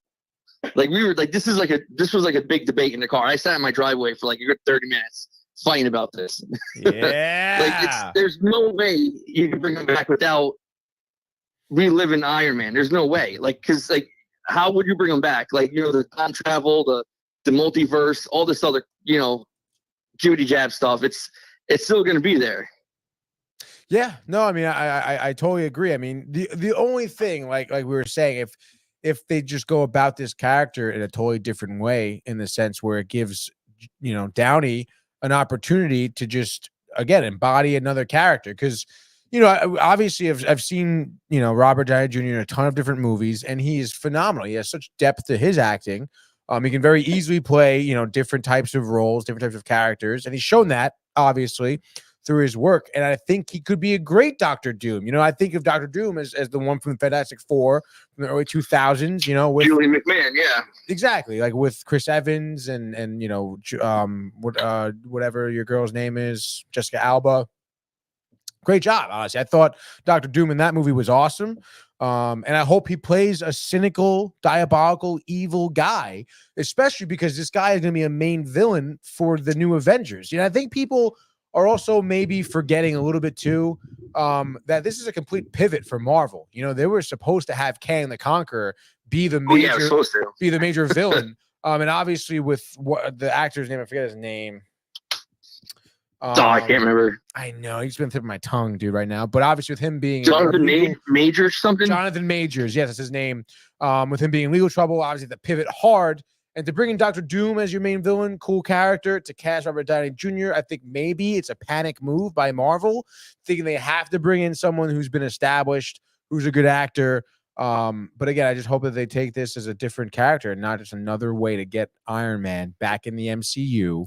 Like we were like, this was like a big debate in the car. I sat in my driveway for like a good 30 minutes fighting about this. Yeah. There's no way you can bring him back without reliving Iron Man. There's no way. Like, cause like, how would you bring him back? Like, the time travel, the multiverse, all this other, Judy Jab stuff. It's still going to be there. Yeah, no, I mean, I totally agree. I mean, the only thing, like we were saying, if they just go about this character in a totally different way, in the sense where it gives, Downey an opportunity to just again embody another character, because obviously I've seen Robert Downey Jr. in a ton of different movies, and he is phenomenal. He has such depth to his acting. He can very easily play different types of roles, different types of characters, and he's shown that obviously through his work. And I think he could be a great Dr. Doom. I think of Dr. Doom as the one from the Fantastic Four from the early 2000s, with Julie McMahon, yeah. exactly, like with Chris Evans and whatever your girl's name is, Jessica Alba. Great job, honestly. I thought Dr. Doom in that movie was awesome. And I hope he plays a cynical, diabolical, evil guy, especially because this guy is going to be a main villain for the new Avengers. I think people are also maybe forgetting a little bit too that this is a complete pivot for Marvel. They were supposed to have Kang the Conqueror be the major villain. And obviously with what the actor's name, I forget his name. I can't remember. I know he's been tipping my tongue, dude, right now. But obviously with him being Jonathan Majors something. Jonathan Majors, yes, that's his name. With him being in legal trouble, obviously the pivot hard. And to bring in Dr. Doom as your main villain, cool character, to cast Robert Downey Jr., I think maybe it's a panic move by Marvel, thinking they have to bring in someone who's been established, who's a good actor. But again, I just hope that they take this as a different character and not just another way to get Iron Man back in the MCU,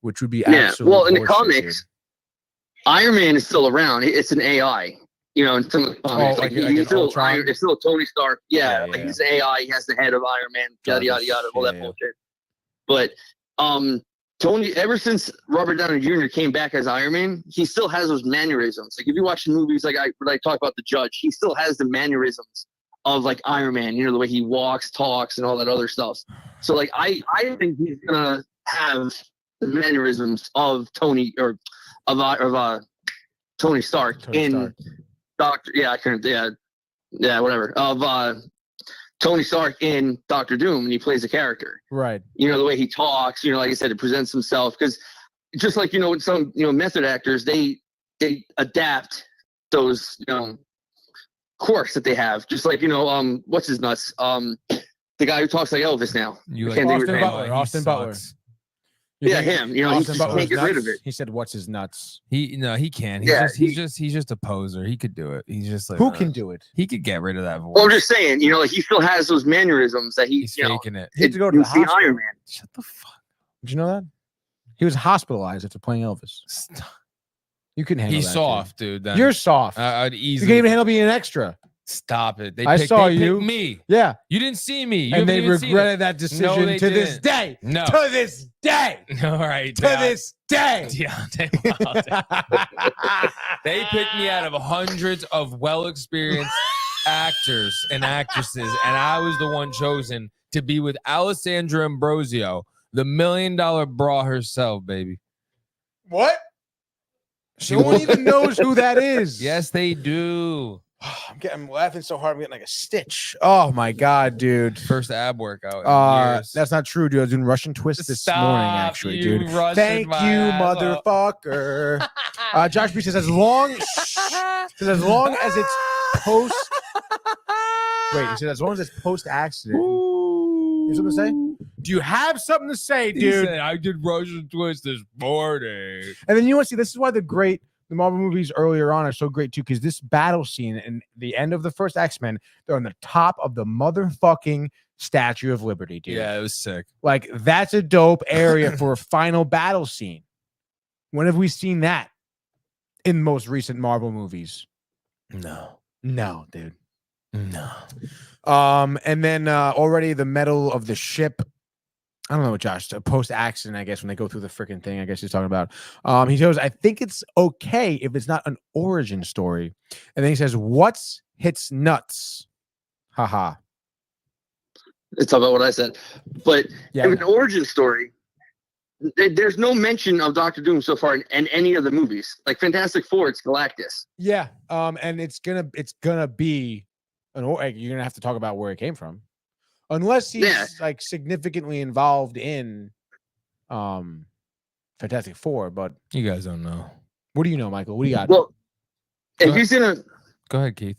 which would be absolutely well, in the horseshit, comics, dude. Iron Man is still around. It's an AI. In some of the comics, like he's still Ultron? it's still Tony Stark. Yeah, Yeah. he's an AI. He has the head of Iron Man. Yada yada yada. All that bullshit. But Tony, ever since Robert Downey Jr. came back as Iron Man, he still has those mannerisms. Like if you watch the movies, like I talk about the Judge, he still has the mannerisms of like Iron Man. The way he walks, talks, and all that other stuff. So like I think he's gonna have the mannerisms of Tony or of Tony Stark whatever of Tony Stark in Doctor Doom, and he plays a character. Right. The way he talks. Like I said, it presents himself, because just like with some method actors, they adapt those quirks that they have. Just like what's his nuts the guy who talks like Elvis now. Austin Butler. Yeah, him. He just can't get rid of it. He said, "What's his nuts?" He can't. He's just a poser. He could do it. He's just like who can do it? He could get rid of that voice. Well, I'm just saying, like he still has those mannerisms that he's faking it. He had to go to the hospital. Iron Man. Shut the fuck. Did you know that? He was hospitalized after playing Elvis. Stop. You couldn't handle He's that. soft, dude. You're soft. I'd You easily. can't even handle being an extra. Stop it. They I saw they you. picked me. Yeah. You didn't see me. You And they haven't even seen it. regretted that decision they to this didn't. day. No. To this day. All right. To this day. Deontay Wilder. They picked me out of hundreds of well-experienced actors and actresses, and I was the one chosen to be with Alessandra Ambrosio, the $1 million bra herself, baby. What? No one even knows who that is. Yes, they do. I'm laughing so hard I'm getting like a stitch. Oh my god, dude. First ab workout in years. That's not true, dude. I was doing Russian twist this morning, actually, you dude. Russian Thank my you, ass up. motherfucker. Josh B says as long as it's post. Wait, he said as long as it's post accident. You have something to say? Do you have something to say, He dude? said, I did Russian twist this morning. And then you want to see this is why the Marvel movies earlier on are so great too, because this battle scene in the end of the first X-Men, they're on the top of the motherfucking Statue of Liberty, dude. Yeah, it was sick. Like that's a dope area for a final battle scene. When have we seen that in most recent Marvel movies? No, Dude. no. And then already the metal of the ship. I don't know, Josh. Post accident, I guess, when they go through the freaking thing, I guess he's talking about. He goes, I think it's okay if it's not an origin story. And then he says, what's hits nuts? Haha. It's about what I said. But Yeah. if an origin story, there's no mention of Doctor Doom so far in any of the movies. Like Fantastic Four, it's Galactus. Yeah. And it's gonna be you're gonna have to talk about where it came from. Unless he's like significantly involved in Fantastic Four, but You guys don't know. what do you know, Michael? What do you got? Well, Go if he's gonna Go ahead, Keith.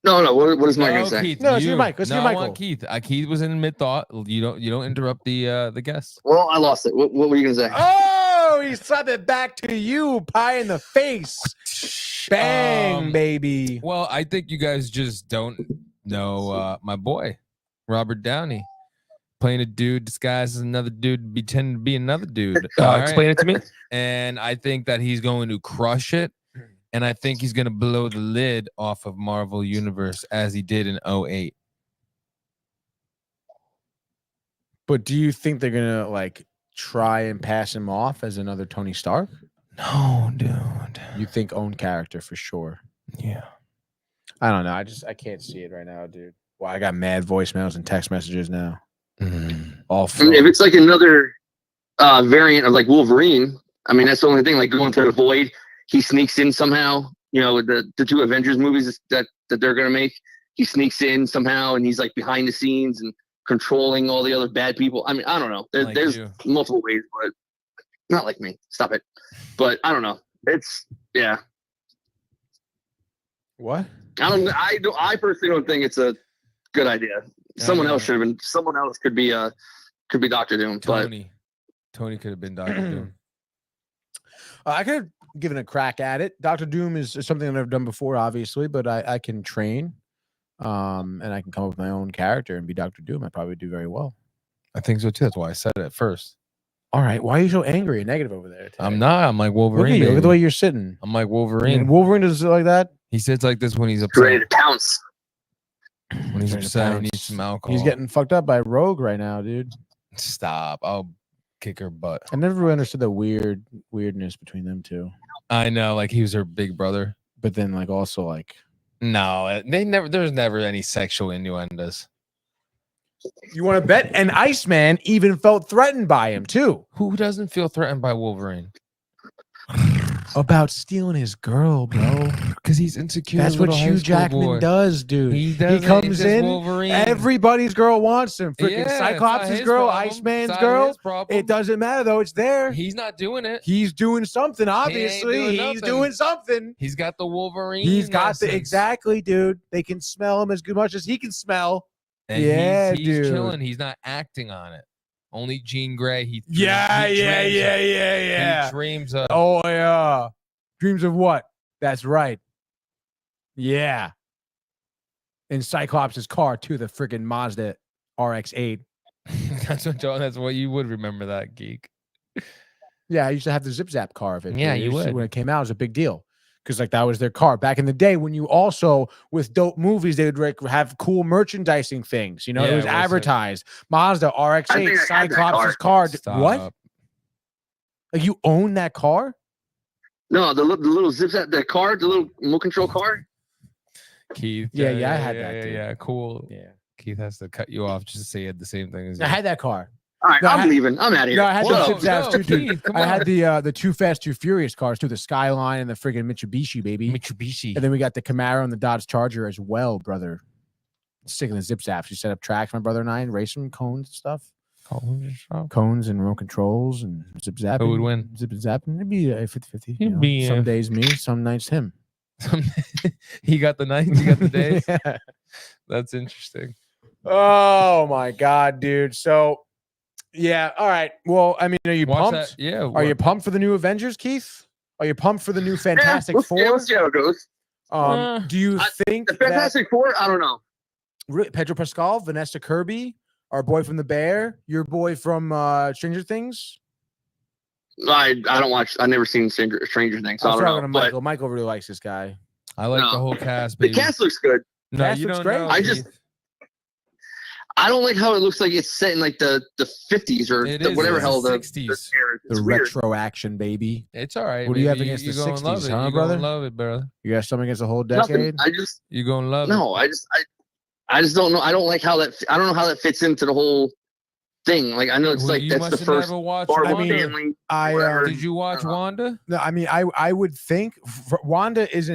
no, what is Mike gonna say? Keith, No, let's hear you. Mike. Let's hear I Michael. want Keith. Keith was in mid thought. You don't interrupt the guest. Well, I lost it. What were you gonna say? Oh, he slapped it back to you, pie in the face. Bang, baby. Well, I think you guys just don't know my boy, Robert Downey, playing a dude disguised as another dude, pretending to be another dude. All right? Explain it to me. And I think that he's going to crush it. And I think he's going to blow the lid off of Marvel Universe as he did in 08. But do you think they're gonna like try and pass him off as another Tony Stark? No, dude. You think own character for sure? Yeah. I don't know. I can't see it right now, dude. Well, I got mad voicemails and text messages now. All I mean, if it's like another variant of like Wolverine, I mean that's the only thing. Like going through the void, he sneaks in somehow. You know, the two Avengers movies that they're gonna make, he sneaks in somehow, and he's like behind the scenes and controlling all the other bad people. I mean, I don't know. Like There's you. multiple ways, but not like me. Stop it. But I don't know. It's What? I personally don't think it's a good idea. Someone else should have been. Someone else could be Doctor Doom. Tony could have been Doctor Doom. I could have given a crack at it. Doctor Doom is something I've never done before, obviously, but I can train, and I can come up with my own character and be Doctor Doom. I probably do very well. I think so too. That's why I said it at first. All right, why are you so angry and negative over there? Today? I'm not. I'm like Look Wolverine. at you. Look at the baby. way you're sitting. I'm like I Wolverine. mean, Wolverine does it like that. He sits like this when he's but ready upset. to pounce. When he's Ready to upset, he pounce. needs some alcohol. He's getting fucked up by Rogue right now, dude. Stop. I'll kick her butt. I never really understood the weirdness between them two. I know, like he was her big brother. But then, like, also like, No, they never. There's never any sexual innuendos. you want to bet? And Iceman even felt threatened by him too. Who doesn't feel threatened by Wolverine? About stealing his girl, bro. Because he's insecure. That's what little high Hugh school Jackman boy. does, dude. He does. comes in, Wolverine. Everybody's girl wants him. Freaking Yeah, it's not Cyclops' his girl, problem. Iceman's It's not girl. his problem. It doesn't matter though. It's there. He's not doing it. He's doing something. Obviously, doing he's nothing. doing something. He's got the Wolverine. He's got the essence. exactly, dude. They can smell him as much as he can smell. And Yeah, he's dude. chilling. He's not acting on it. Only Jean Grey. He Yeah. He dreams of. Oh yeah. Dreams of what? That's right. Yeah. In Cyclops' car too, the freaking Mazda RX-8. That's what you would remember that geek. Yeah, I used to have the Zip Zap car of it. Yeah, It you used to- would. When it came out, it was a big deal. Because like that was their car back in the day when you also with dope movies they would like, have cool merchandising things. You know, Yeah, it was it was, like- advertised. Mazda I RX-8, think I had that Cyclops' car. What? Stop. Like you own that car? No, the little zips at the car, the little remote control car. Keith. Yeah, I had that, Yeah, dude. yeah, cool. Yeah. Keith has to cut you off just to say he had the same thing as you. I had that car. All right, No, I'm leaving. I'm out of here. No, I had Whoa, the Zip Zaps no, too, dude. Keith, come I had on. the Too Fast, Too Furious cars too, the Skyline and the friggin' Mitsubishi, baby. Mitsubishi. And then we got the Camaro and the Dodge Charger as well, brother. Sticking the Zip Zaps. You set up tracks, my brother and I, and race them, cones and stuff. Cones and remote controls and zip zapping. Who would win? Zip zapping. It'd be a 50-50. It'd be, some days me, some nights him. He got the nights, he got the days. Yeah. That's interesting. Oh my god, dude. So yeah, all right. Well, I mean, are you Watch pumped? that. Yeah. Are you pumped for the new Avengers, Keith? Are you pumped for the new Fantastic Yeah, Four? we'll see how it goes. Do you think The Fantastic Four? I don't know. Pedro Pascal, Vanessa Kirby, our boy from The Bear, your boy from Stranger Things? I don't watch. I've never seen Stranger Things, so I I was don't talking know. to But Michael. Michael really likes this guy. I like No. the whole cast, the baby. cast looks good. No, cast you looks don't great. know. I just- Keith. I don't like how it looks like it's set in like the 50s or It the, is, whatever it's hell the the 60s. era. It's The weird. retro action, baby. It's all right. What do you have baby. against the You gonna love 60s, it. huh, You brother? gonna love it, brother. You got something against the whole Nothing. decade? You gonna love No, it. I just don't know. I don't like how that. I don't know how that fits into the whole thing. Like I know it's Well, like you that's must the have first never watched Marvel Wanda. family. I whatever. Did you watch Wanda? no, I mean, I would think Wanda is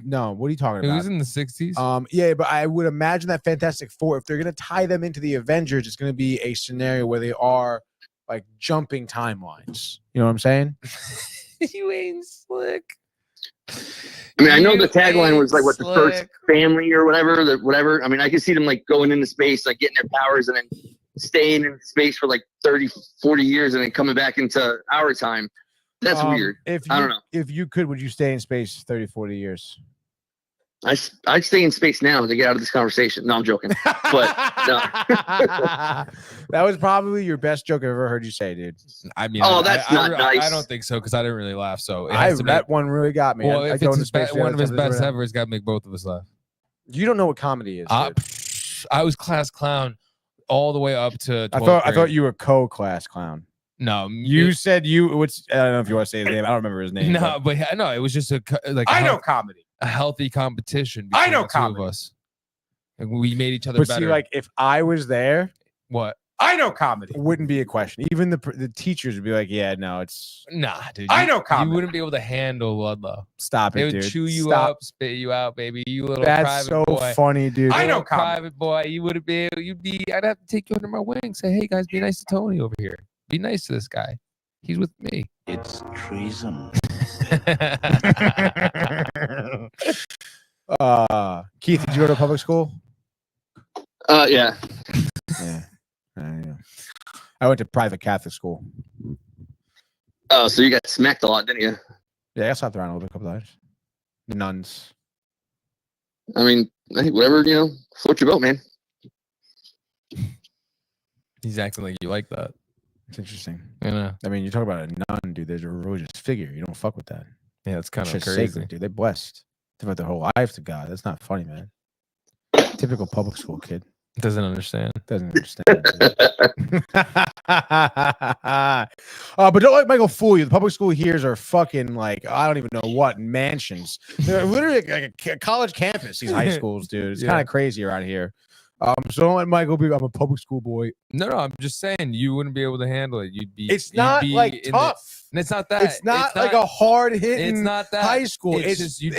no. What are you talking It about? was in the 60s. Yeah, but I would imagine that Fantastic Four, if they're gonna tie them into the Avengers, it's gonna be a scenario where they are like jumping timelines. You know what I'm saying? You ain't slick. I mean, I know You the tagline was like what the first slick. family or whatever. Whatever. I mean, I can see them like going into space, like getting their powers, and then staying in space for like 30, 40 years, and then coming back into our time. That's weird. If I you, don't know. If you could, would you stay in space 30, 40 years? I'd stay in space now to get out of this conversation. No, I'm joking. But no. That was probably your best joke I've ever heard you say, dude. I mean, Oh, that's not nice. I don't think so because I didn't really laugh. So it has to be- That one really got me. well, I if go it's into his space one of his together, best ever, it's got to make both of us laugh. You don't know what comedy is. dude. I was class clown all the way up to 12th I thought grade. you were co-class clown. No, You said you. Which I don't know if you want to say his name. I don't remember his name. no, but no, it was just a comedy. a healthy competition. I between know the two comedy. of us. Like, we made each other But better. see, like if I was there, what? I know comedy. Wouldn't be a question. Even the teachers would be like, "Yeah, no, it's Nah, dude. I you- know comedy. You wouldn't be able to handle Ludlow. stop They it, would dude. chew you Stop. up, spit you out, baby. You little That's private so boy. funny, dude. I know private boy. You wouldn't be able. I'd have to take you under my wing. Say, hey guys, be nice to Tony over here. Be nice to this guy. He's with me. It's treason. Keith, did you go to public school? Yeah. Yeah. I went to private Catholic school. Oh, so you got smacked a lot, didn't you? Yeah, I got slapped around a little bit, a couple times. The nuns. I mean, hey, whatever, float your boat, man. He's acting like you like that. It's interesting. You know? I mean, you talk about a nun, dude. There's a religious figure. You don't fuck with that. Yeah, it's kind That of shit's crazy. sacred, dude. They're blessed. They devote their whole life to God. That's not funny, man. Typical public school kid. Doesn't understand. Doesn't understand. But don't let Michael fool you. The public school here's are fucking like I don't even know what mansions. They're literally like a college campus. These high schools, dude. It's Yeah. kind of crazy around here. So don't let Michael be. I'm a public school boy. No, I'm just saying you wouldn't be able to handle it. It's not like tough. And it's not that. It's not like a hard hitting. It's not that high school. It's just you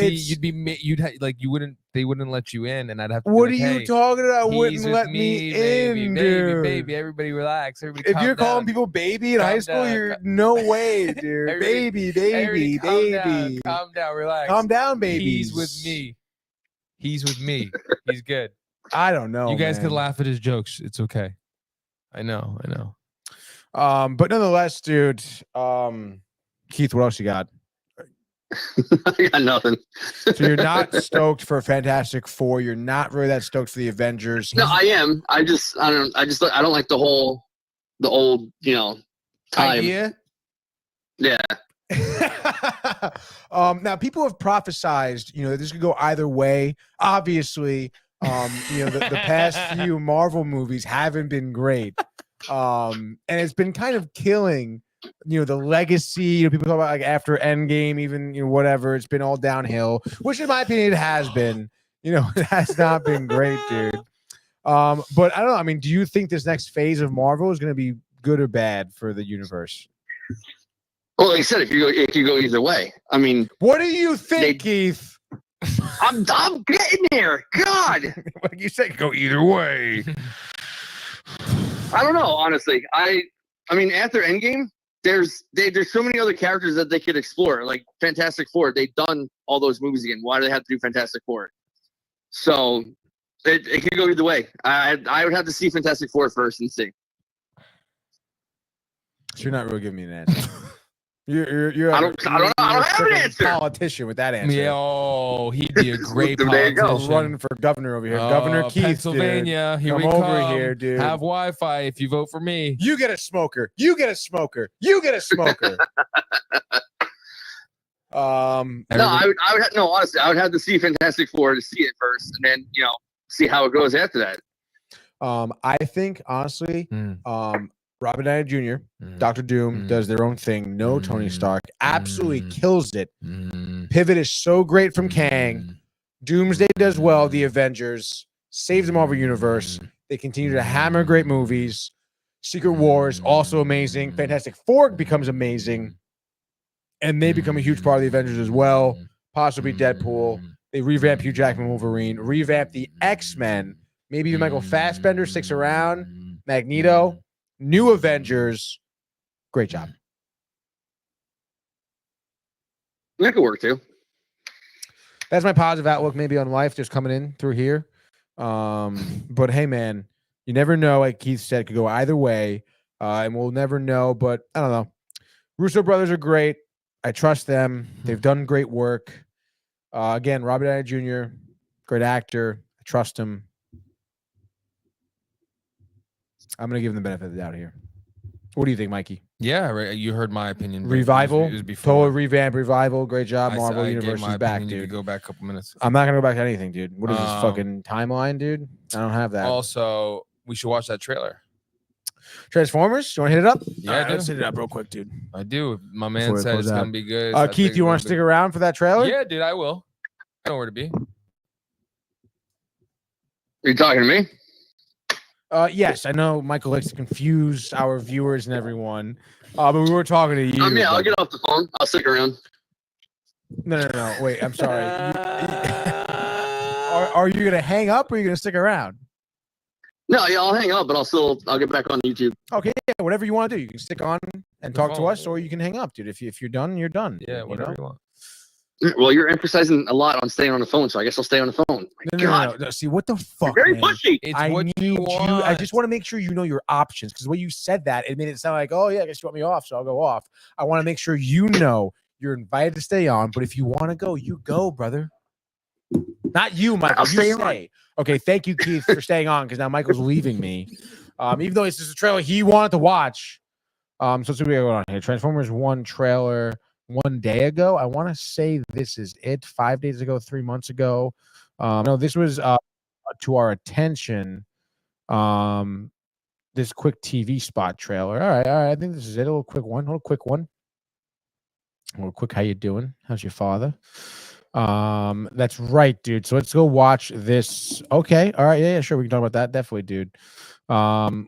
wouldn't. They wouldn't let you in, and I'd have to. What are be you like, hey, talking about? he's Wouldn't with let me baby, in, baby, dude. baby. Everybody relax. Everybody. If calm you're calling down. people baby in Calm high school, down. you're no way, dude. Everybody- baby, Everybody baby. calm down, relax. Calm down, baby. He's with me. He's with me. He's good. I don't know. You guys man. could laugh at his jokes. It's okay. I know. But nonetheless, dude. Keith, what else you got? I got nothing. So you're not stoked for Fantastic Four. You're not really that stoked for the Avengers. No, I am. I don't like the old, time. Idea. Yeah. Now people have prophesized, that this could go either way. Obviously, the past few Marvel movies haven't been great. And it's been kind of killing, the legacy. People talk about like after Endgame, even whatever. It's been all downhill, which in my opinion it has been. You know, it has not been great, dude. But I don't know. I mean, do you think this next phase of Marvel is going to be good or bad for the universe? Well, like I said, it could go either way. I mean, what do you think, Keith? I'm getting there. God, like you said, go either way. I don't know, honestly. I mean, after Endgame, there's so many other characters that they could explore. Like Fantastic Four, they've done all those movies again. Why do they have to do Fantastic Four? So it could go either way. I would have to see Fantastic Four first and see. So you're not really giving me an answer. You're I don't have an answer. Politician with that answer. Yeah, oh, he'd be a great There you go. politician. Running for governor over here. Governor Keith, Pennsylvania. Dude. Here Come we over come. here, dude. Have Wi-Fi if you vote for me. You get a smoker. You get a smoker. You get a smoker. Honestly, I would have to see Fantastic Four to see it first, and then see how it goes after that. I think honestly, Robert Downey Jr., Dr. Doom does their own thing. No Tony Stark absolutely kills it. Pivot is so great from Kang. Doomsday does well. The Avengers saves the Marvel Universe. They continue to hammer great movies. Secret Wars also amazing. Fantastic Four becomes amazing, and they become a huge part of the Avengers as well. Possibly Deadpool. They revamp Hugh Jackman, Wolverine. Revamp the X-Men. Maybe even Michael Fassbender sticks around. Magneto. New Avengers. Great job. That could work too. That's my positive outlook maybe on life just coming in through here. But hey, man, you never know. Like Keith said, it could go either way. And we'll never know. But I don't know. Russo brothers are great. I trust them. They've done great work. Again, Robert Downey Jr., great actor. I trust him. I'm going to give him the benefit of the doubt here. What do you think, Mikey? Yeah, right. You heard my opinion. Revival, it was before. total revamp, revival. Great job, Marvel I Universe gave my is back, opinion. You dude. could go back a couple minutes. I'm not going to go back to anything, dude. What is this fucking timeline, dude? I don't have that. Also, we should watch that trailer. Transformers? You want to hit it up? Yeah, All right, let's hit it up real quick, dude. I do. My man Before we said close it's out. going to be good. Keith, you want to stick around for that trailer? Yeah, dude, I will. I know where to be. Are you talking to me? Yes, I know Michael likes to confuse our viewers and everyone, but we were talking to you. Yeah, I'll get off the phone. I'll stick around. No. Wait, I'm sorry. Are you going to hang up or are you going to stick around? No, yeah, I'll hang up, but I'll get back on YouTube. Okay, yeah, whatever you want to do. You can stick on and talk to phone. us, or you can hang up, dude. If you're done, you're done. Yeah, whatever you want. Well, you're emphasizing a lot on staying on the phone, so I guess I'll stay on the phone. No. See, what the fuck, You're very man? pushy. It's I what need you you. want. I just want to make sure you know your options, because the way you said that, it made it sound like, oh yeah, I guess you want me off, so I'll go off. I want to make sure you know you're invited to stay on, but if you want to go, you go, brother. Not you, Michael. I'll stay on. Stay. Okay, thank you, Keith, for staying on, because now Michael's leaving me. Even though this is a trailer he wanted to watch. So let's see what we got going on here. Transformers 1 trailer 1 day ago. I want to say this is it. 5 days ago, 3 months ago. No, this was to our attention. This quick TV spot trailer. All right. I think this is it. A little quick one. How you doing? How's your father? That's right, dude. So let's go watch this. Okay. All right. Yeah, sure. We can talk about that. Definitely, dude.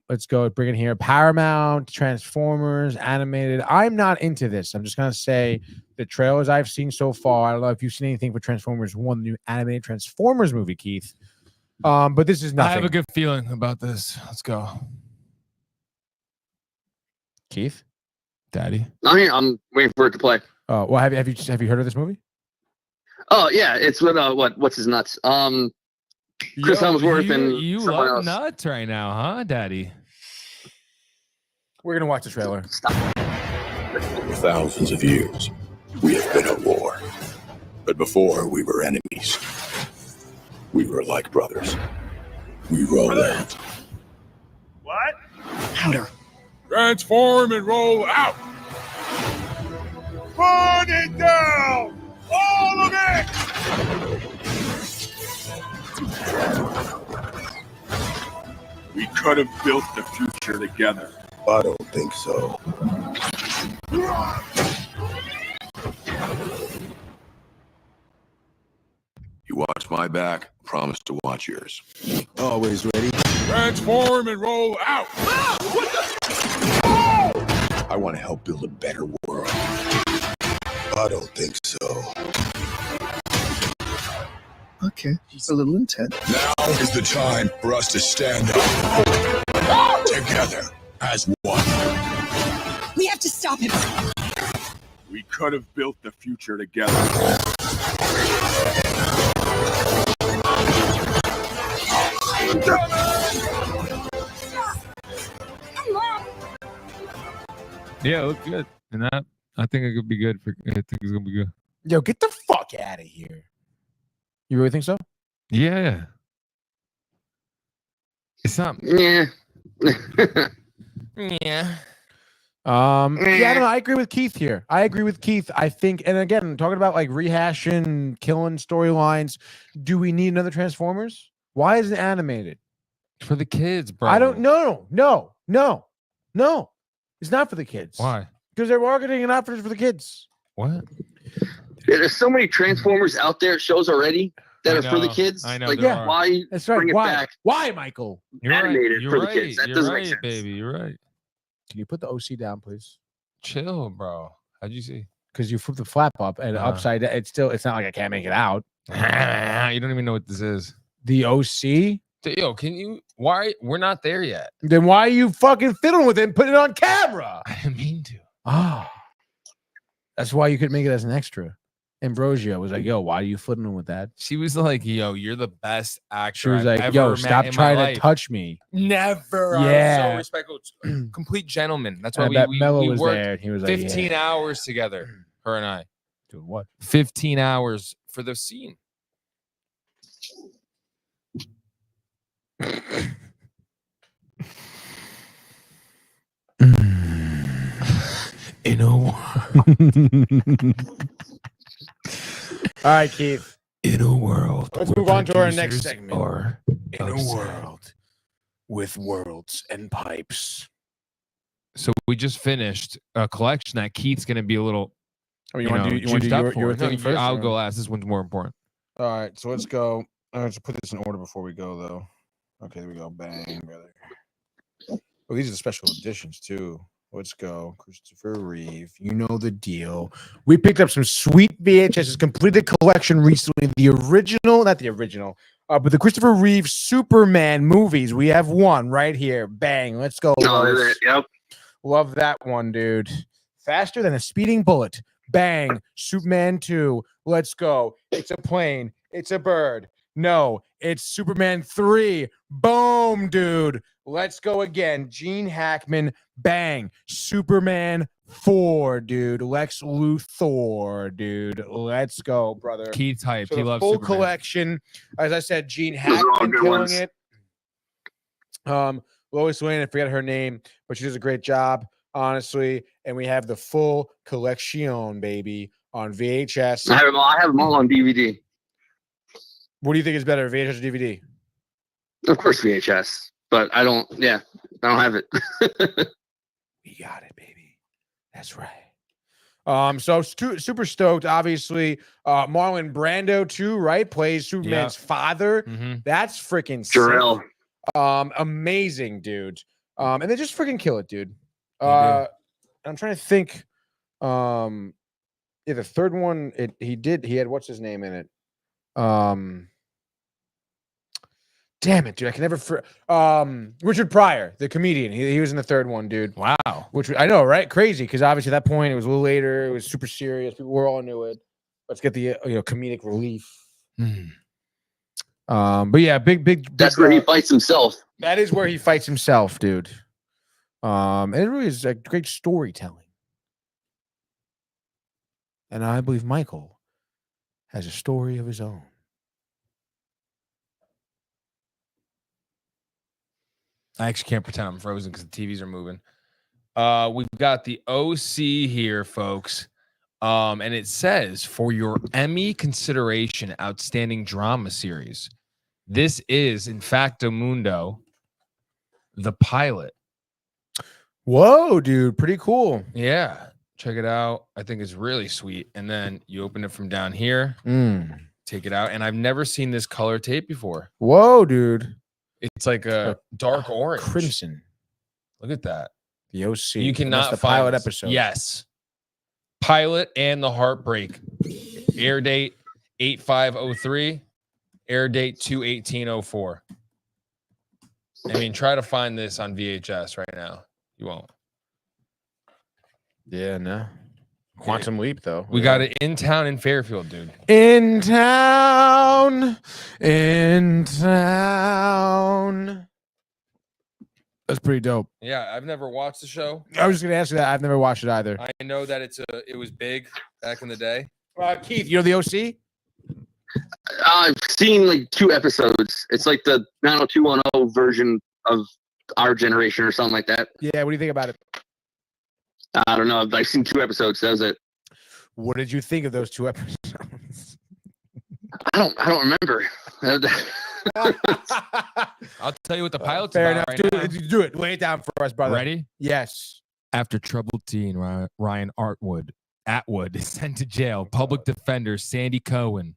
Let's go bring it here. Paramount, Transformers, animated. I'm not into this. I'm just gonna say the trailers I've seen so far. I don't know if you've seen anything for Transformers 1, the new animated Transformers movie, Keith. But this is nothing. I have a good feeling about this. Let's go. Keith? Daddy. I'm here. I'm waiting for it to play. Well, have you heard of this movie? Oh yeah, it's with what's his nuts? Chris Hemsworth and you someone love else. nuts right now, huh, Daddy? We're gonna watch the trailer. For thousands of years, we have been at war. But before we were enemies, we were like brothers. We roll out. What? Louder. Transform and roll out! Burn it down! All of it! We could have built the future together. I don't think so. You watch my my back, promise to watch yours. Always ready. Transform and roll out! I want to help build a better world. I don't think so. Okay, he's a little intense. Now is the time for us to stand up together as one. We have to stop him. We could have built the future together. Yeah, it looked good. And that I think it could be good for I think it's gonna be good. Yo, get the fuck out of here. You really think so? Yeah. It's not Yeah. yeah. I don't know. I agree with Keith here. I agree with Keith. I think, and again, talking about like rehashing, killing storylines. Do we need another Transformers? Why is it animated? For the kids, bro. I don't know. No. It's not for the kids. Why? Because they're marketing and offers for the kids. What? Yeah, there's so many Transformers out there, shows already that I are for the know, kids. I know Like, there are. why That's right. bring it Why? back? Why, Michael? You're Animated right. You're for the right. kids. That You're doesn't right, make sense. baby. You're right. Can you put the OC down, please? Chill, bro. How'd you see? Because you flip the flap up and upside down. It's not like I can't make it out. You don't even know what this is. The OC? Yo, can you? Why? We're not there yet. Then why are you fucking fiddling with it and putting it on camera? I didn't mean to. Ah, that's why you could make it as an extra. Ambrosia was like, "Yo, why are you fiddling with that?" She was like, "Yo, you're the best actor." She was I've like, ever "Yo, met stop in my trying to life." touch me." Never. Yeah. I was so respectful. Complete gentleman. That's why I bet we Mello was worked there. And he was like, 15 yeah. hours together. Her and I. Doing what? 15 hours for the scene. In a world. All right, Keith. In a world. Let's where move on to our next producers segment. are In a upset. world with worlds and pipes. So we just finished a collection that Keith's going to be a little. Oh, you want to do juiced up your for. thing first? I'll or- go last. This one's more important. All right, so let's go. Let's put this in order before we go, though. Okay, there we go. Bang, brother. Oh, these are the special editions too. Let's go, Christopher Reeve. You know the deal. We picked up some sweet VHSs, completed collection recently. The original, not the original, but the Christopher Reeve Superman movies. We have one right here. Bang, let's go. No, Lois. yep. Love that one, dude. Faster than a speeding bullet. Bang. Superman 2. Let's go. It's a plane. It's a bird. No, it's Superman 3. Boom, dude. Let's go again. Gene Hackman. Bang. Superman 4, dude. Lex Luthor, dude. Let's go, brother. Keith's hype. So He the loves full Superman. collection. As I said, Gene Those are all Hackman good killing ones. it. Lois Lane, I forget her name, but she does a great job, honestly. And we have the full collection, baby, on VHS. I have them all on DVD. What do you think is better, VHS or DVD? Of course, VHS. But I don't have it. We got it, baby. That's right. So super stoked. Obviously, Marlon Brando too, right? Plays Superman's father. Mhm. That's freaking sick. Jarrell. Amazing, dude. And they just freaking kill it, dude. do. I'm trying to think. Yeah, the third one, he had what's his name in it? Damn it, dude. I can never Richard Pryor, the comedian. He was in the third one, dude. Wow. I know, right? Crazy, because obviously at that point it was a little later, it was super serious. People were all knew it. Let's get the comedic relief. But yeah, big That's where he fights himself. that is where he fights himself, dude. And it really is a great storytelling. And I believe Michael has a story of his own. I actually can't pretend I'm frozen because the TVs are moving. We've got the OC here, folks. And it says for your Emmy consideration, outstanding drama series. This is Infacto Mundo, the pilot. Whoa, dude, pretty cool. Yeah, check it out. I think it's really sweet. And then you open it from down here. take it out, and I've never seen this color tape before. Whoa, dude. It's like a dark orange. Crimson. Look at that. The OC. You cannot the find pilot this. episode. Yes. Pilot and the Heartbreak. Air date 8503. Air date 2/18/04. I mean, try to find this on VHS right now. You won't. Yeah, no. Quantum Leap, though. We got it in town in Fairfield, dude. In town. In town. That's pretty dope. Yeah, I've never watched the show. I was just going to ask you that. I've never watched it either. I know that it was big back in the day. Keith, you know the OC? I've seen like 2 episodes. It's like the 90210 version of our generation or something like that. Yeah, what do you think about it? I don't know. I've seen 2 episodes. That was it. What did you think of those 2 episodes? I don't remember. I'll tell you what the pilot's Fair about enough. right now. Do it. Lay it down for us, brother. Ready? Yes. After troubled teen Ryan Atwood is sent to jail, public defender Sandy Cohen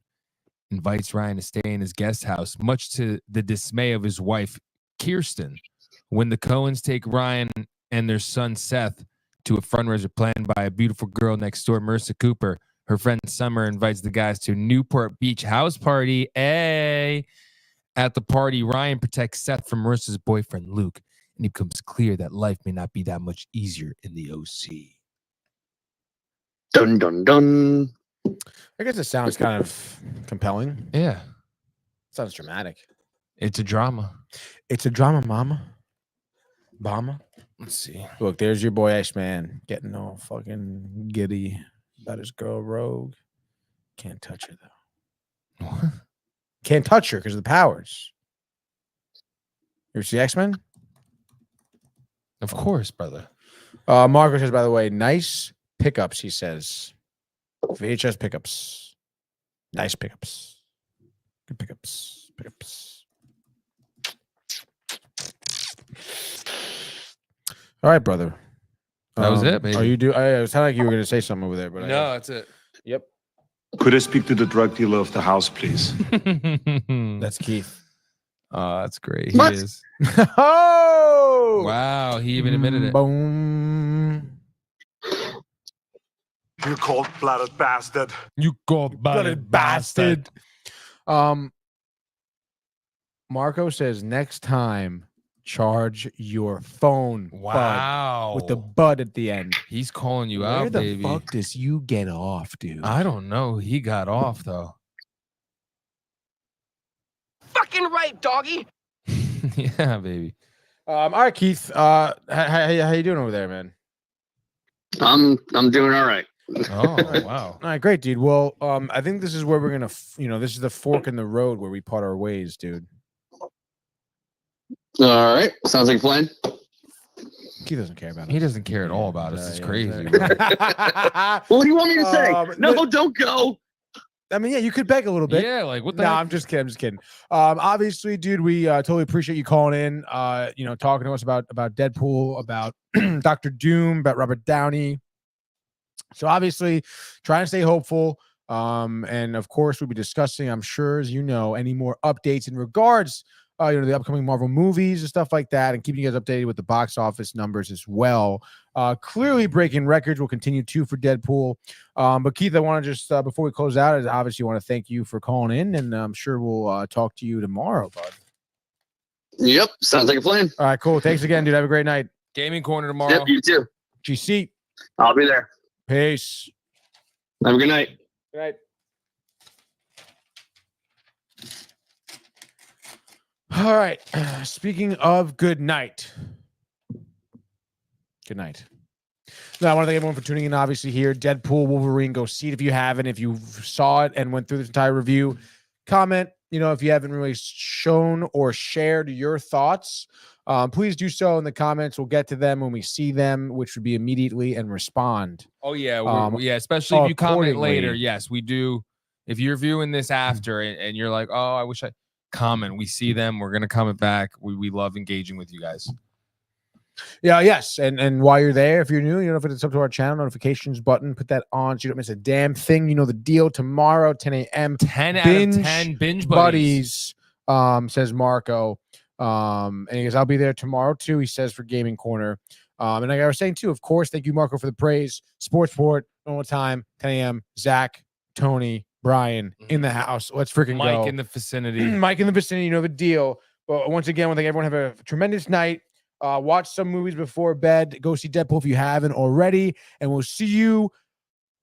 invites Ryan to stay in his guest house, much to the dismay of his wife, Kirsten. When the Cohens take Ryan and their son, Seth, to a fundraiser planned by a beautiful girl next door, Marissa Cooper, her friend Summer invites the guys to a Newport Beach house party. Hey! At the party, Ryan protects Seth from Marissa's boyfriend, Luke, and it becomes clear that life may not be that much easier in the OC. Dun, dun, dun. I guess it sounds kind of compelling. Yeah. Sounds dramatic. It's a drama. It's a drama, mama. Bama. Let's see. Look, there's your boy Iceman getting all fucking giddy about his girl Rogue. Can't touch her, though. What? Can't touch her because of the powers. You ever see X-Men? Of course, brother. Marco says, by the way, nice pickups, he says. VHS pickups. Nice pickups. Good pickups. Pickups. All right, brother. That was it, baby. Are you it sounded like you were going to say something over there, but No, that's it. Yep. Could I speak to the drug dealer of the house, please? That's Keith. Oh, that's great. What? He is. Oh! Wow, he even admitted it. Boom. You cold-blooded bastard. You cold-blooded bastard. Marco says next time charge your phone. Wow. Bud, with the bud at the end. He's calling you Where out, the baby. fuck does you get off, dude? I don't know. He got off though. Fucking right, doggy. Yeah, baby. All right, Keith. How you doing over there, man? I'm doing all right. Oh, wow. All right, great, dude. Well, I think this is where we're gonna, this is the fork in the road where we part our ways, dude. All right. Sounds like a plan. Keith doesn't care about it. He doesn't care at all about us. It's crazy. What do you want me to say? No, don't go. I mean, yeah, you could beg a little bit. Yeah, like what the No, heck? I'm just kidding. Obviously, dude, we totally appreciate you calling in. Talking to us about Deadpool, about Dr. Doom, about Robert Downey. So obviously, trying to stay hopeful. And of course, we'll be discussing, I'm sure, as you know, any more updates in regards, the upcoming Marvel movies and stuff like that, and keeping you guys updated with the box office numbers as well. Clearly breaking records will continue to for Deadpool. But Keith, I want to just, before we close out, I obviously want to thank you for calling in, and I'm sure we'll talk to you tomorrow, bud. Yep. Sounds like a plan. All right, cool. Thanks again, dude. Have a great night. Gaming corner tomorrow. Yep. You too. GC. I'll be there. Peace. Have a good night. Good night. All right. Speaking of good night. Good night. Now, I want to thank everyone for tuning in, obviously, here. Deadpool, Wolverine, go see it if you haven't. If you saw it and went through this entire review, comment, if you haven't really shown or shared your thoughts, please do so in the comments. We'll get to them when we see them, which would be immediately, and respond. Oh yeah, yeah. Especially if you comment later. accordingly. Yes, we do. If you're viewing this after and you're like, oh, I wish I comment. We see them. We're gonna comment back. We love engaging with you guys. Yeah, yes. And while you're there, if you're new, you know, if it's up to our channel notifications button, put that on so you don't miss a damn thing. You know the deal. Tomorrow, 10 a.m. 10 out of 10 binge buddies. Says Marco. And he goes, I'll be there tomorrow too, he says, for Gaming Corner. And like I was saying too, of course, thank you, Marco, for the praise. Sportsport, normal time, 10 a.m. Zach, Tony, Brian in the house. Let's freaking go. Mike in the vicinity. Mike in the vicinity, you know the deal. But once again, I want to thank everyone. Have a tremendous night. Watch some movies before bed. Go see Deadpool if you haven't already. And we'll see you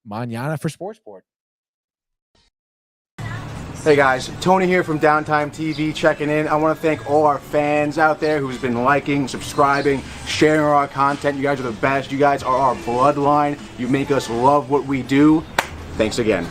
mañana for Sportsport. Hey guys, Tony here from Downtime TV checking in. I want to thank all our fans out there who's been liking, subscribing, sharing our content. You guys are the best. You guys are our bloodline. You make us love what we do. Thanks again.